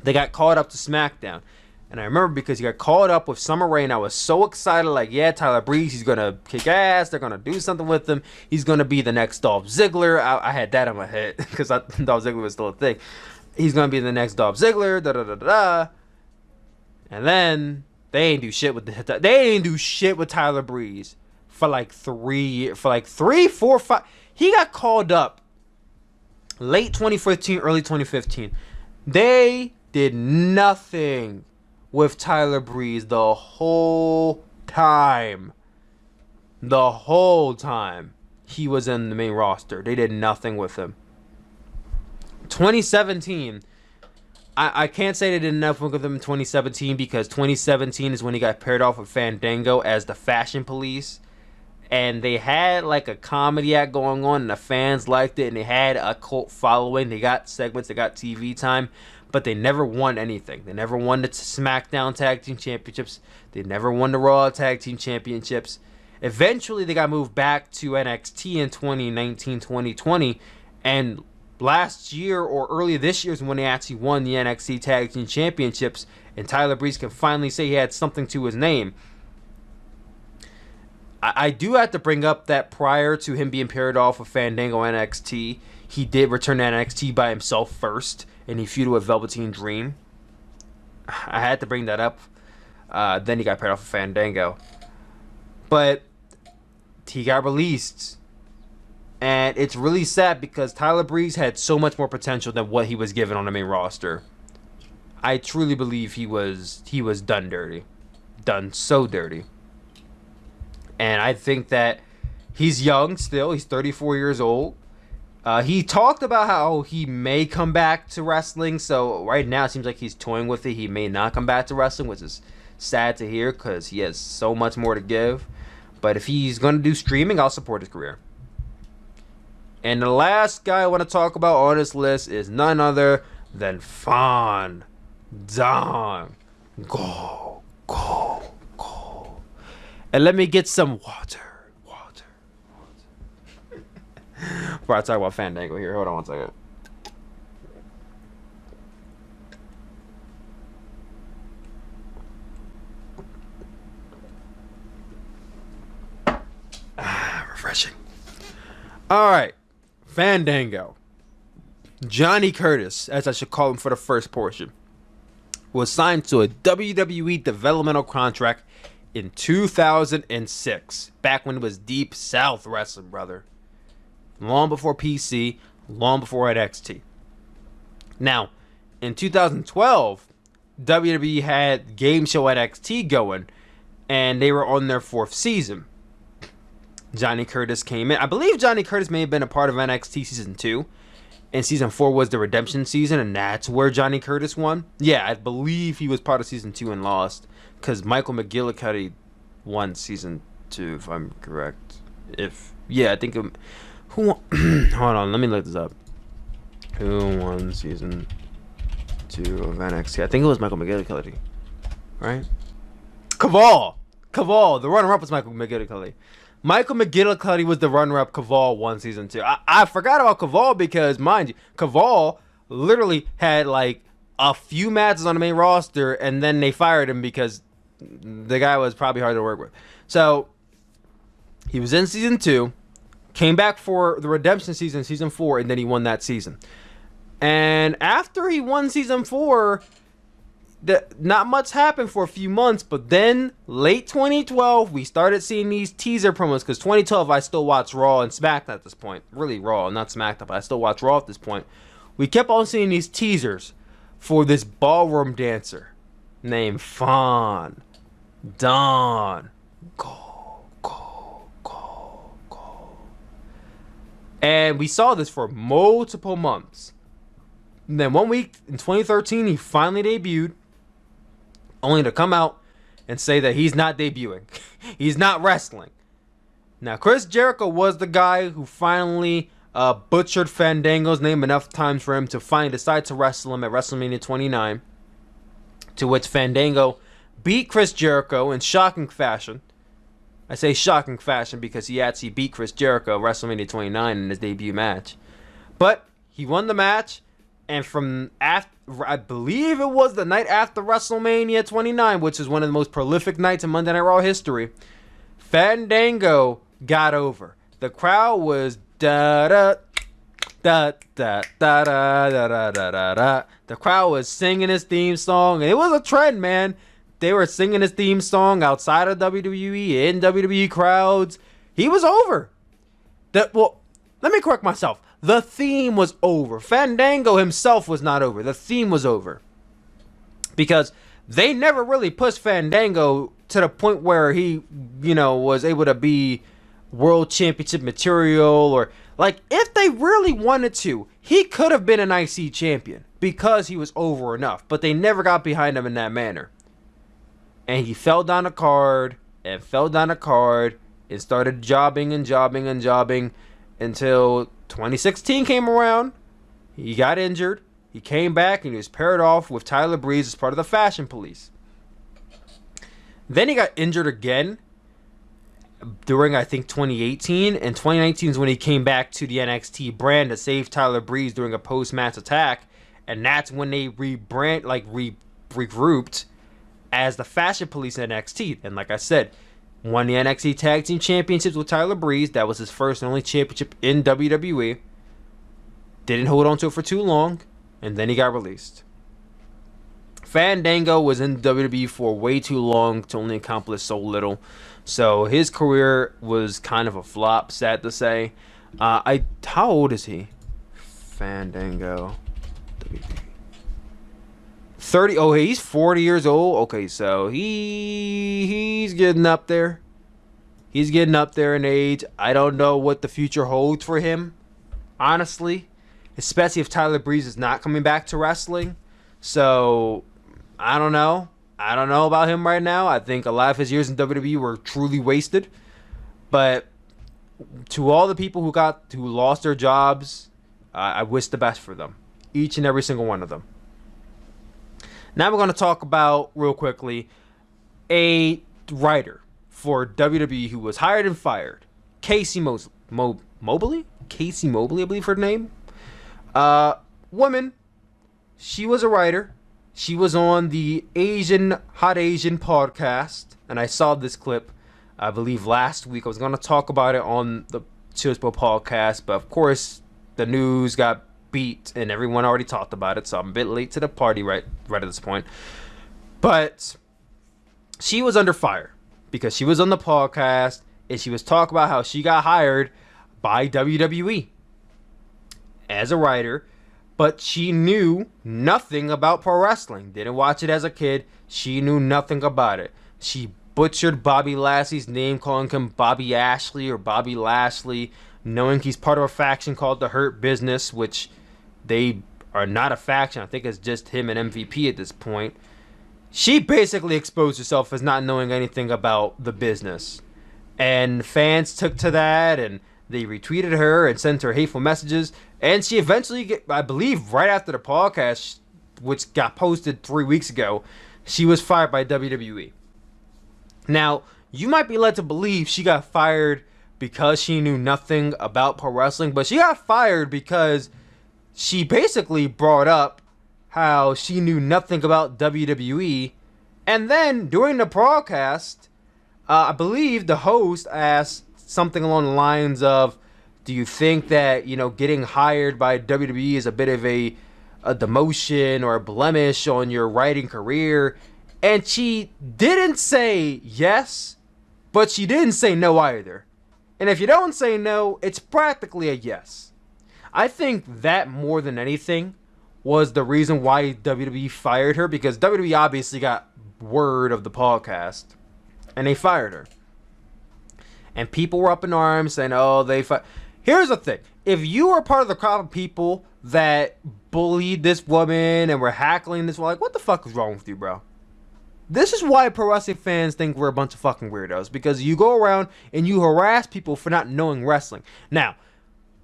S1: They got called up to SmackDown. And I remember because he got called up with Summer Rae, and I was so excited, like, yeah, Tyler Breeze, he's going to kick ass, they're going to do something with him, he's going to be the next Dolph Ziggler. I had that in my head, because Dolph Ziggler was still a thing. He's going to be the next Dolph Ziggler, da-da-da-da-da. And then, they ain't do shit with Tyler Breeze for like 3, 4, 5. He got called up late 2014, early 2015. They did nothing with Tyler Breeze the whole time. The whole time he was in the main roster. They did nothing with him. 2017, I can't say they did enough with him in 2017 because 2017 is when he got paired off with Fandango as the Fashion Police. And they had like a comedy act going on, and the fans liked it, and they had a cult following. They got segments, they got TV time. But they never won anything. They never won the SmackDown Tag Team Championships. They never won the Raw Tag Team Championships. Eventually, they got moved back to NXT in 2019, 2020. And last year or early this year is when he actually won the NXT Tag Team Championships, and Tyler Breeze can finally say he had something to his name. I do have to bring up that prior to him being paired off with Fandango NXT, he did return to NXT by himself first, and he feuded with Velveteen Dream. I had to bring that up. Then he got paired off with Fandango. But he got released. And it's really sad because Tyler Breeze had so much more potential than what he was given on the main roster. I truly believe he was done dirty. Done so dirty. And I think that he's young still. He's 34 years old. He talked about how he may come back to wrestling. So right now it seems like he's toying with it. He may not come back to wrestling, which is sad to hear because he has so much more to give. But if he's going to do streaming, I'll support his career. And the last guy I want to talk about on this list is none other than Fandango. Go. And let me get some water. Before I talk about Fandango here, hold on one second. Refreshing. All right, Fandango. Johnny Curtis, as I should call him for the first portion, was signed to a WWE developmental contract in 2006, back when it was Deep South Wrestling, brother. Long before PC, long before NXT. Now, in 2012, WWE had Game Show NXT going, and they were on their 4th season. Johnny Curtis came in. I believe Johnny Curtis may have been a part of NXT Season 2, and Season 4 was the Redemption season, and that's where Johnny Curtis won. Yeah, I believe he was part of Season 2 and lost, because Michael McGillicuddy won Season 2, if I'm correct. I think... Who won? Hold on, let me look this up. Who won Season 2 of NXT? I think it was Michael McGillicuddy, right? Kaval. The runner-up was Michael McGillicuddy. Michael McGillicuddy was the runner-up. Kaval won Season 2. I forgot about Kaval because, mind you, Kaval literally had like a few matches on the main roster, and then they fired him because the guy was probably hard to work with. So he was in Season 2. Came back for the Redemption season, Season 4, and then he won that season. And after he won Season 4, not much happened for a few months, but then late 2012, we started seeing these teaser promos, because 2012, I still watch Raw and SmackDown at this point. Really Raw, not SmackDown, but I still watch Raw at this point. We kept on seeing these teasers for this ballroom dancer named Fandango. And we saw this for multiple months. And then one week in 2013, he finally debuted, only to come out and say that he's not debuting. He's not wrestling. Now, Chris Jericho was the guy who finally butchered Fandango's name enough times for him to finally decide to wrestle him at WrestleMania 29, to which Fandango beat Chris Jericho in shocking fashion. I say shocking fashion because he actually beat Chris Jericho at WrestleMania 29 in his debut match. But he won the match, and from after, I believe it was the night after WrestleMania 29, which is one of the most prolific nights in Monday Night Raw history, Fandango got over. The crowd was da da da da da da da da da da. The crowd was singing his theme song, and it was a trend, man. They were singing his theme song outside of WWE, in WWE crowds. He was over. Let me correct myself. The theme was over. Fandango himself was not over. The theme was over. Because they never really pushed Fandango to the point where he, was able to be world championship material, or like if they really wanted to, he could have been an IC champion because he was over enough, but they never got behind him in that manner. And he fell down a card and started jobbing until 2016 came around. He got injured. He came back and he was paired off with Tyler Breeze as part of the Fashion Police. Then he got injured again. during, I think, 2018. And 2019 is when he came back to the NXT brand to save Tyler Breeze during a post-match attack. And that's when they regrouped as the Fashion Police in NXT. And like I said, won the NXT Tag Team Championships with Tyler Breeze. That was his first and only championship in WWE. Didn't hold on to it for too long, and then he got released. Fandango was in WWE for way too long to only accomplish so little. So his career was kind of a flop, sad to say. How old is he? Fandango. 30. Oh, he's 40 years old. Okay, so he's getting up there. He's getting up there in age. I don't know what the future holds for him, honestly. Especially if Tyler Breeze is not coming back to wrestling. So, I don't know. I don't know about him right now. I think a lot of his years in WWE were truly wasted. But to all the people who lost their jobs, I wish the best for them. Each and every single one of them. Now we're going to talk about, real quickly, a writer for WWE who was hired and fired. Casey Mobley? Casey Mobley, I believe her name. Woman. She was a writer. She was on the Hot Asian podcast. And I saw this clip, I believe, last week. I was going to talk about it on the Chillspo podcast. But, of course, the news got beat and everyone already talked about it, so I'm a bit late to the party right at this point. But she was under fire because she was on the podcast and she was talking about how she got hired by WWE as a writer, but she knew nothing about pro wrestling. Didn't watch it as a kid. She knew nothing about it. She butchered Bobby Lashley's name, calling him Bobby Ashley or Bobby Lashley, knowing he's part of a faction called the Hurt Business, which they are not a faction. I think it's just him and MVP at this point. She basically exposed herself as not knowing anything about the business. And fans took to that, and they retweeted her and sent her hateful messages. And she eventually, I believe right after the podcast, which got posted 3 weeks ago, she was fired by WWE. Now, you might be led to believe she got fired because she knew nothing about pro wrestling, but she got fired because she basically brought up how she knew nothing about WWE. And then during the broadcast, I believe the host asked something along the lines of, do you think that, getting hired by WWE is a bit of a demotion or a blemish on your writing career? And she didn't say yes, but she didn't say no either. And if you don't say no, it's practically a yes. I think that more than anything was the reason why WWE fired her, because WWE obviously got word of the podcast and they fired her. And people were up in arms saying, oh, they fired. Here's the thing. If you were part of the crowd of people that bullied this woman and were hackling this, like, what the fuck is wrong with you, bro? This is why pro wrestling fans think we're a bunch of fucking weirdos, because you go around and you harass people for not knowing wrestling. Now,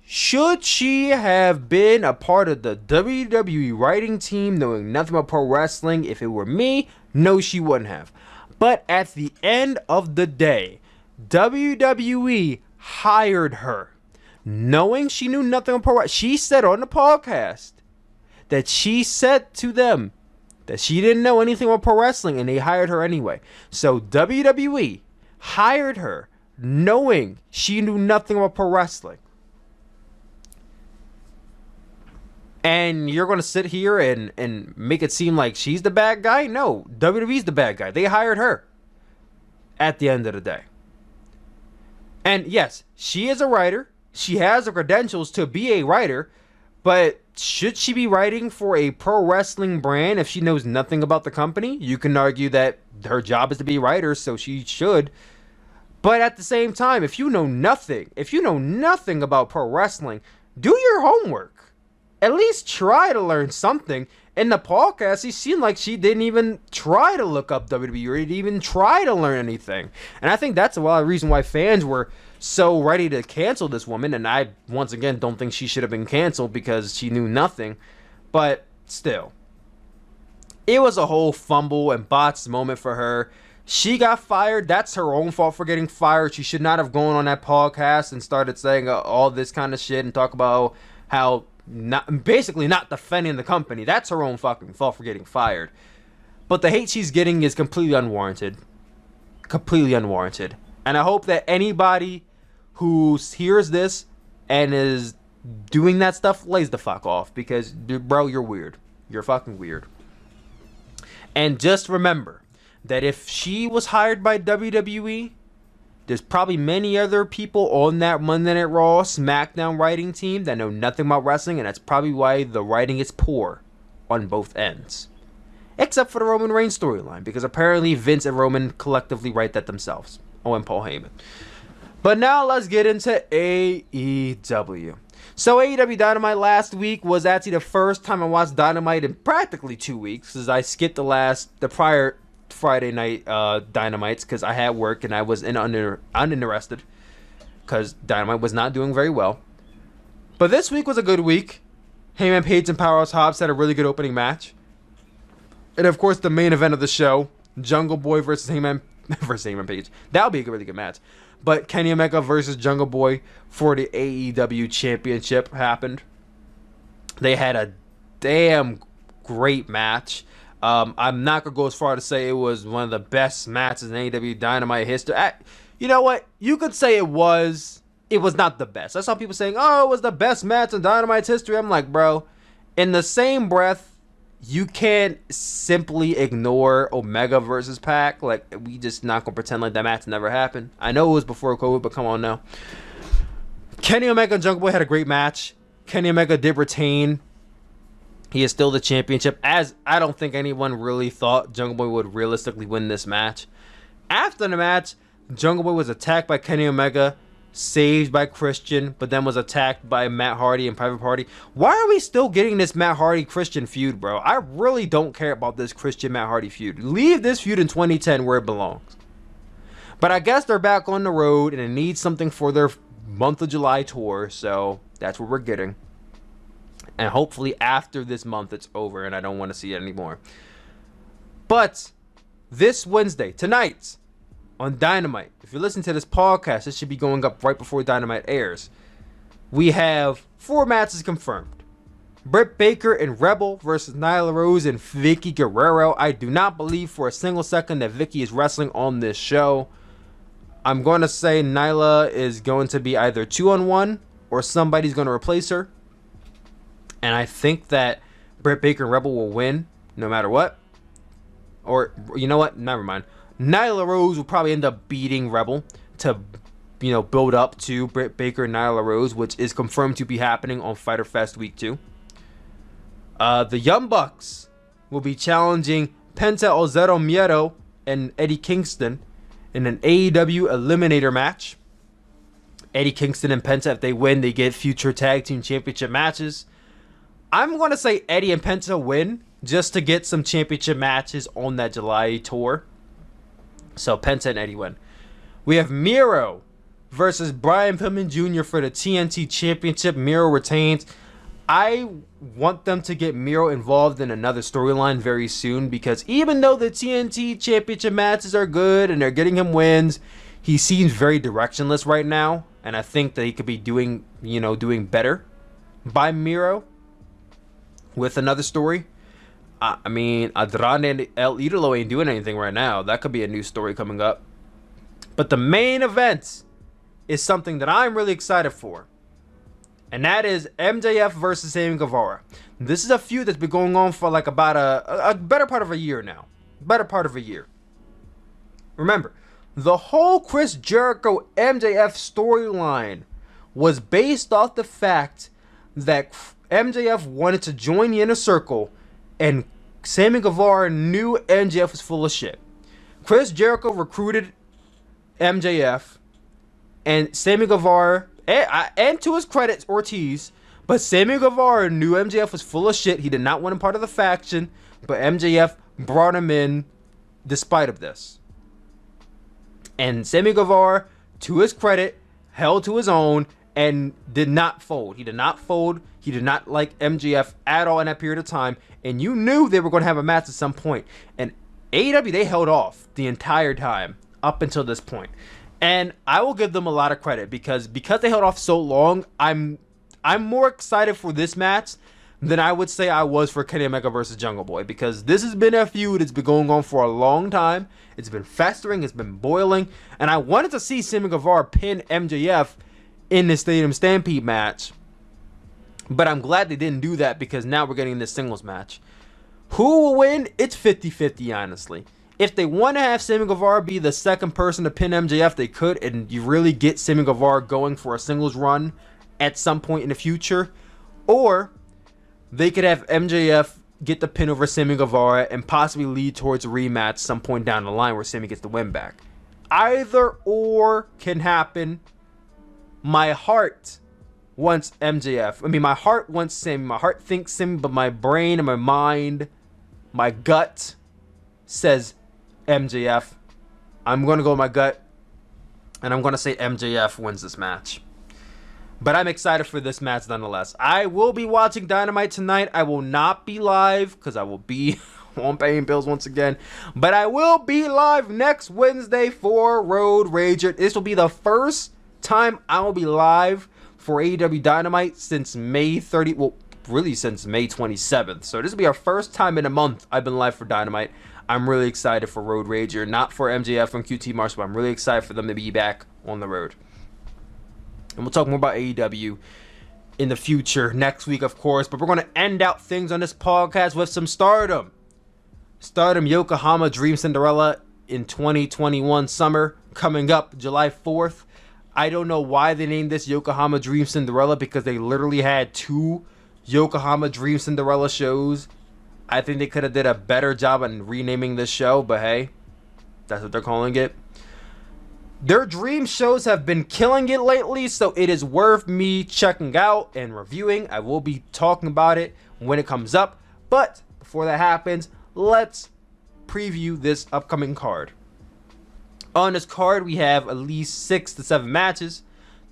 S1: should she have been a part of the WWE writing team knowing nothing about pro wrestling? If it were me, no, she wouldn't have. But at the end of the day, WWE hired her knowing she knew nothing about pro wrestling. She said on the podcast that she said to them that she didn't know anything about pro wrestling, and they hired her anyway. So WWE hired her knowing she knew nothing about pro wrestling. And you're going to sit here and make it seem like she's the bad guy? No, WWE's the bad guy. They hired her at the end of the day. And yes, she is a writer. She has the credentials to be a writer. But should she be writing for a pro wrestling brand if she knows nothing about the company? You can argue that her job is to be a writer, so she should. But at the same time, if you know nothing about pro wrestling, do your homework. At least try to learn something. In the podcast, it seemed like she didn't even try to look up WWE or even try to learn anything. And I think that's a lot of the reason why fans were so ready to cancel this woman. And I, once again, don't think she should have been canceled because she knew nothing. But still, it was a whole fumble and botched moment for her. She got fired. That's her own fault for getting fired. She should not have gone on that podcast and started saying all this kind of shit and talk about how basically not defending the company. That's her own fucking fault for getting fired. But the hate she's getting is completely unwarranted. Completely unwarranted. And I hope that anybody who hears this and is doing that stuff lays the fuck off. Because, bro, you're weird. You're fucking weird. And just remember that if she was hired by WWE, there's probably many other people on that Monday Night Raw SmackDown writing team that know nothing about wrestling, and that's probably why the writing is poor on both ends. Except for the Roman Reigns storyline, because apparently Vince and Roman collectively write that themselves. Oh, and Paul Heyman. But now let's get into AEW. So AEW Dynamite last week was actually the first time I watched Dynamite in practically 2 weeks, because I skipped the prior Friday night Dynamites because I had work and I was uninterested because Dynamite was not doing very well. But this week was a good week. Heyman Page and Powerhouse Hobbs had a really good opening match. And of course the main event of the show, Jungle Boy versus Heyman Page. That would be a really good match. But Kenny Omega versus Jungle Boy for the AEW Championship happened. They had a damn great match. I'm not going to go as far to say it was one of the best matches in AEW Dynamite history. You know what? You could say it was. It was not the best. I saw people saying, oh, it was the best match in Dynamite's history. I'm like, bro, in the same breath, you can't simply ignore Omega versus Pac. Like, we just not going to pretend like that match never happened. I know it was before COVID, but come on now. Kenny Omega and Jungle Boy had a great match. Kenny Omega did retain. He is still the championship, as I don't think anyone really thought Jungle Boy would realistically win this match. After the match, Jungle Boy was attacked by Kenny Omega, saved by Christian, but then was attacked by Matt Hardy and Private Party. Why are we still getting this Matt Hardy-Christian feud, bro? I really don't care about this Christian-Matt Hardy feud. Leave this feud in 2010 where it belongs. But I guess they're back on the road, and it needs something for their month of July tour, so that's what we're getting. And hopefully after this month it's over and I don't want to see it anymore. But this Wednesday, tonight, on Dynamite, if you listen to this podcast, it should be going up right before Dynamite airs. We have 4 matches confirmed. Britt Baker and Rebel versus Nyla Rose and Vicky Guerrero. I do not believe for a single second that Vicky is wrestling on this show. I'm going to say Nyla is going to be either 2-on-1 or somebody's going to replace her. And I think that Britt Baker and Rebel will win no matter what. Or, you know what? Never mind. Nyla Rose will probably end up beating Rebel to, build up to Britt Baker and Nyla Rose, which is confirmed to be happening on Fyter Fest Week 2. The Young Bucks will be challenging Penta El Zero Miedo and Eddie Kingston in an AEW Eliminator match. Eddie Kingston and Penta, if they win, they get future tag team championship matches. I'm going to say Eddie and Penta win just to get some championship matches on that July tour. So Penta and Eddie win. We have Miro versus Brian Pillman Jr. for the TNT Championship. Miro retains. I want them to get Miro involved in another storyline very soon, because even though the TNT Championship matches are good and they're getting him wins, he seems very directionless right now. And I think that he could be doing better by Miro with another story. I mean, Andrade and El Idolo ain't doing anything right now. That could be a new story coming up. But the main event is something that I'm really excited for. And that is MJF versus Sammy Guevara. This is a feud that's been going on for like about a better part of a year now. Better part of a year. Remember, the whole Chris Jericho MJF storyline was based off the fact that MJF wanted to join the Inner Circle, and Sammy Guevara knew MJF was full of shit. Chris Jericho recruited MJF, and Sammy Guevara, and to his credit, Ortiz, but Sammy Guevara knew MJF was full of shit. He did not want him part of the faction, but MJF brought him in despite of this. And Sammy Guevara, to his credit, held to his own and did not fold. He did not fold. He did not like MJF at all in that period of time. And you knew they were going to have a match at some point. And AEW, they held off the entire time up until this point. And I will give them a lot of credit because they held off so long. I'm more excited for this match than I would say I was for Kenny Omega versus Jungle Boy, because this has been a feud that's been going on for a long time. It's been festering, it's been boiling, and I wanted to see Sammy Guevara pin MJF in the Stadium Stampede match, but I'm glad they didn't do that because now we're getting this singles match. Who will win? It's 50-50, honestly. If they want to have Sammy Guevara be the second person to pin MJF, they could, and you really get Sammy Guevara going for a singles run at some point in the future. Or they could have MJF get the pin over Sammy Guevara and possibly lead towards a rematch some point down the line where Sammy gets the win back. Either or can happen. My heart wants MJF. I mean, my heart wants Sammy. My heart thinks Sammy, but my brain and my mind, my gut says MJF. I'm going to go with my gut, and I'm going to say MJF wins this match. But I'm excited for this match nonetheless. I will be watching Dynamite tonight. I will not be live because I will be on paying bills once again. But I will be live next Wednesday for Road Rager. This will be the first time I will be live for AEW Dynamite since May 30th. Well, really since May 27th. So this will be our first time in a month I've been live for Dynamite. I'm really excited for Road Rager. Not for MJF from QT Marshall, but I'm really excited for them to be back on the road. And we'll talk more about AEW in the future next week, of course. But we're going to end out things on this podcast with some Stardom. Stardom Yokohama Dream Cinderella in 2021 summer coming up July 4th. I don't know why they named this Yokohama Dream Cinderella, because they literally had 2 Yokohama Dream Cinderella shows. I think they could have did a better job on renaming this show, but hey, that's what they're calling it. Their dream shows have been killing it lately, so it is worth me checking out and reviewing. I will be talking about it when it comes up. But before that happens, let's preview this upcoming card. On this card, we have at least 6 to 7 matches.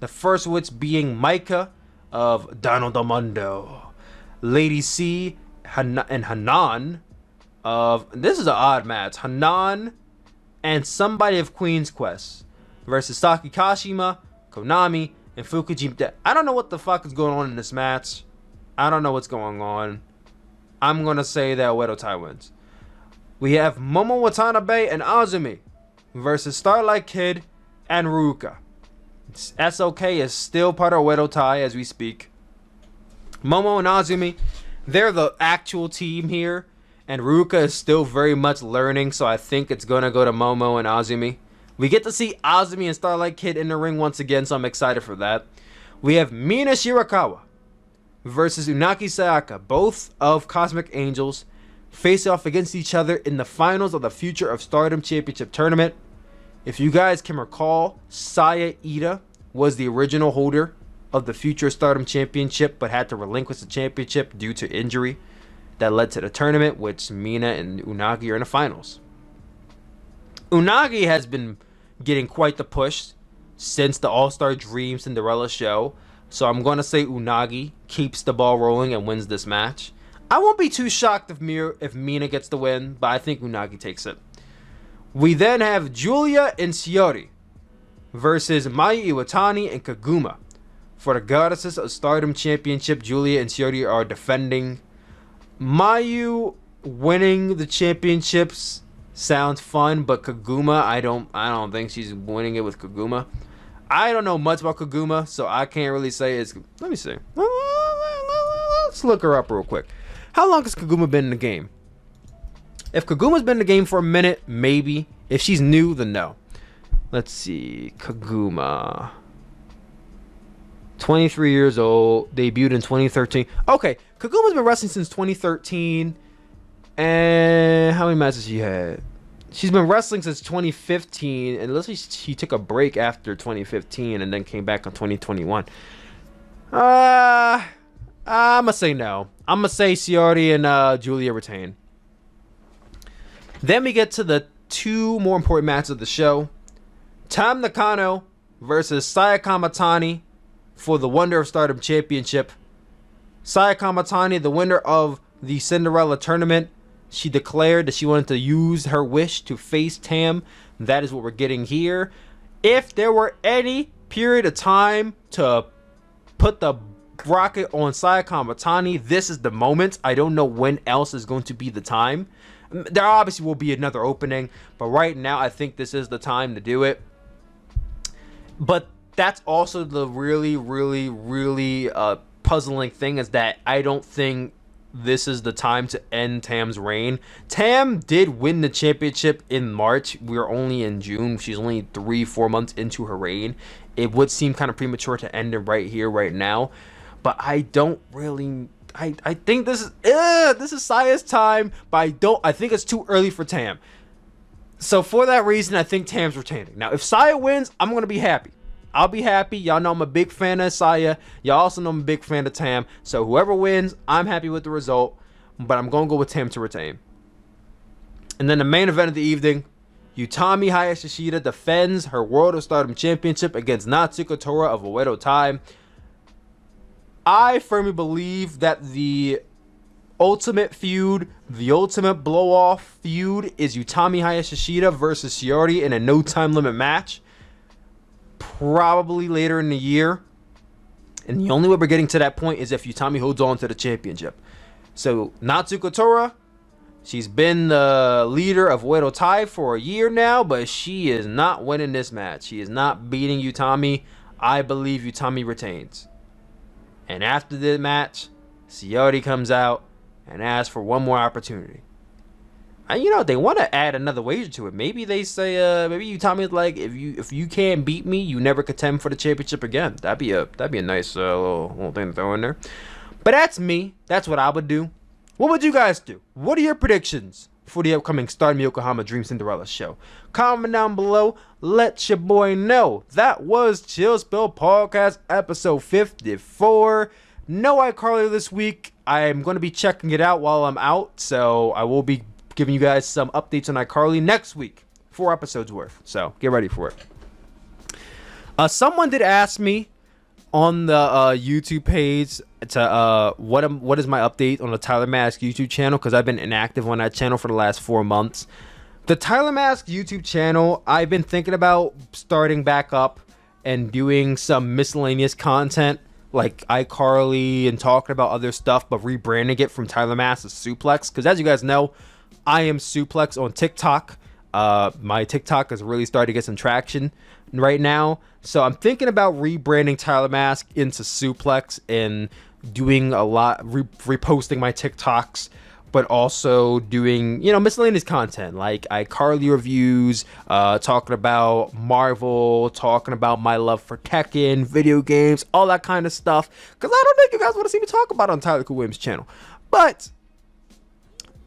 S1: The first of which being Micah of Donald Mundo, Lady C and Hanan of... This is an odd match. Hanan and somebody of Queen's Quest versus Saki Kashima, Konami, and Fukujima. I don't know what the fuck is going on in this match. I don't know what's going on. I'm going to say that Oedo Tai wins. We have Momo Watanabe and Azumi versus Starlight Kid and Ruka. SOK is still part of Oedo Tai as we speak. Momo and Azumi, they're the actual team here. And Ruka is still very much learning, so I think it's going to go to Momo and Azumi. We get to see Azumi and Starlight Kid in the ring once again, so I'm excited for that. We have Mina Shirakawa versus Unagi Sayaka, both of Cosmic Angels, face off against each other in the finals of the Future of Stardom Championship Tournament. If you guys can recall, Saya Ida was the original holder of the Future Stardom Championship, but had to relinquish the championship due to injury. That led to the tournament, which Mina and Unagi are in the finals. Unagi has been getting quite the push since the All-Star Dream Cinderella show, so I'm going to say Unagi keeps the ball rolling and wins this match. I won't be too shocked if Mina gets the win, but I think Unagi takes it. We then have Julia and Shiori versus Mayu Iwatani and Kaguma. For the Goddesses of Stardom Championship, Julia and Shiori are defending. Mayu winning the championships sounds fun, but Kaguma, I don't think she's winning it with Kaguma. I don't know much about Kaguma, so I can't really say it's... Let me see. Let's look her up real quick. How long has Kaguma been in the game? If Kaguma's been in the game for a minute, maybe. If she's new, then no. Let's see. Kaguma. 23 years old. Debuted in 2013. Okay, Kaguma's been wrestling since 2013. And how many matches she had? She's been wrestling since 2015. And let's see, she took a break after 2015 and then came back in 2021. I'm going to say no. I'm going to say Shiori and Julia retain. Then we get to the 2 more important matches of the show. Tam Nakano versus Sayaka Matani for the Wonder of Stardom Championship. Sayaka Matani, the winner of the Cinderella tournament, She declared that she wanted to use her wish to face Tam. That is what we're getting here. If there were any period of time to put the rocket on Saya Kamatani, this is the moment. I don't know when else is going to be the time. There obviously will be another opening, but right now I think this is the time to do it. But that's also the really puzzling thing, is that I don't think this is the time to end Tam's reign. Tam did win the championship in March. We're only in June. She's only 3-4 months into her reign. It would seem kind of premature to end it right here, right now. But I don't really... I think this is Saya's time, but I think it's too early for Tam. So for that reason, I think Tam's retaining. Now, if Saya wins, I'm going to be happy. I'll be happy. Y'all know I'm a big fan of Saya. Y'all also know I'm a big fan of Tam. So whoever wins, I'm happy with the result. But I'm going to go with Tam to retain. And then the main event of the evening, Utami Hayashishita defends her World of Stardom Championship against Natsuko Tora of Oedo Tai. I firmly believe that the ultimate feud, the ultimate blow-off feud, is Utami Hayashishita versus Shiori in a no time limit match. Probably later in the year. And the only way we're getting to that point is if Utami holds on to the championship. So Natsuko Tora, she's been the leader of Oedo Tai for a year now, but she is not winning this match. She is not beating Utami. I believe Utami retains. And after the match, Shiori comes out and asks for one more opportunity. And you know, they want to add another wager to it. Maybe they say, maybe Utami's like, if you can't beat me, you never contend for the championship again. That'd be a nice little thing to throw in there. But that's me. That's what I would do. What would you guys do? What are your predictions for the upcoming Stardom Yokohama Dream Cinderella show? Comment down below. Let your boy know. That was Chill Spill Podcast episode 54. No iCarly this week. I'm going to be checking it out while I'm out, so I will be giving you guys some updates on iCarly next week. 4 episodes worth, so get ready for it. Someone did ask me on the YouTube page to what is my update on the Tyler Mask YouTube channel, because I've been inactive on that channel for the last 4 months. The Tyler Mask YouTube channel, I've been thinking about starting back up and doing some miscellaneous content like iCarly and talking about other stuff, but rebranding it from Tyler Mask to Suplex, because as you guys know, I am Suplex on TikTok. My TikTok is really starting to get some traction right now. So I'm thinking about rebranding Tyler Mask into Suplex and doing a lot, reposting my TikToks, but also doing, you know, miscellaneous content like iCarly reviews, talking about Marvel, talking about my love for Tekken, video games, all that kind of stuff. Because I don't think you guys want to see me talk about it on Tyler-kun Williams' channel. But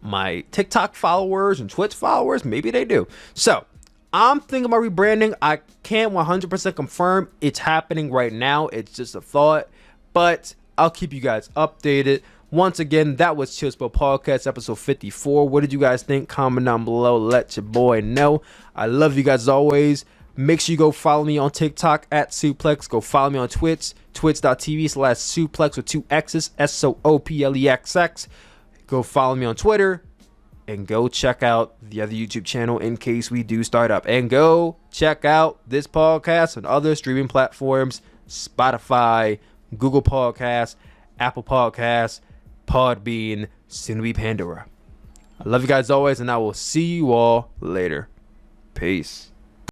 S1: my TikTok followers and Twitch followers, maybe they do. So I'm thinking about rebranding. I can't 100% confirm it's happening right now. It's just a thought, but I'll keep you guys updated. Once again, that was Chill Spill Podcast episode 54. What did you guys think? Comment down below. Let your boy know. I love you guys as always. Make sure you go follow me on TikTok at Suplex. Go follow me on Twitch, twitch.tv/suplex with 2 X's, SOOPLEXX. Go follow me on Twitter, and go check out the other YouTube channel in case we do start up. And go check out this podcast on other streaming platforms: Spotify, Google Podcasts, Apple Podcasts, Podbean, soon to be Pandora. I love you guys always, and I will see you all later. Peace.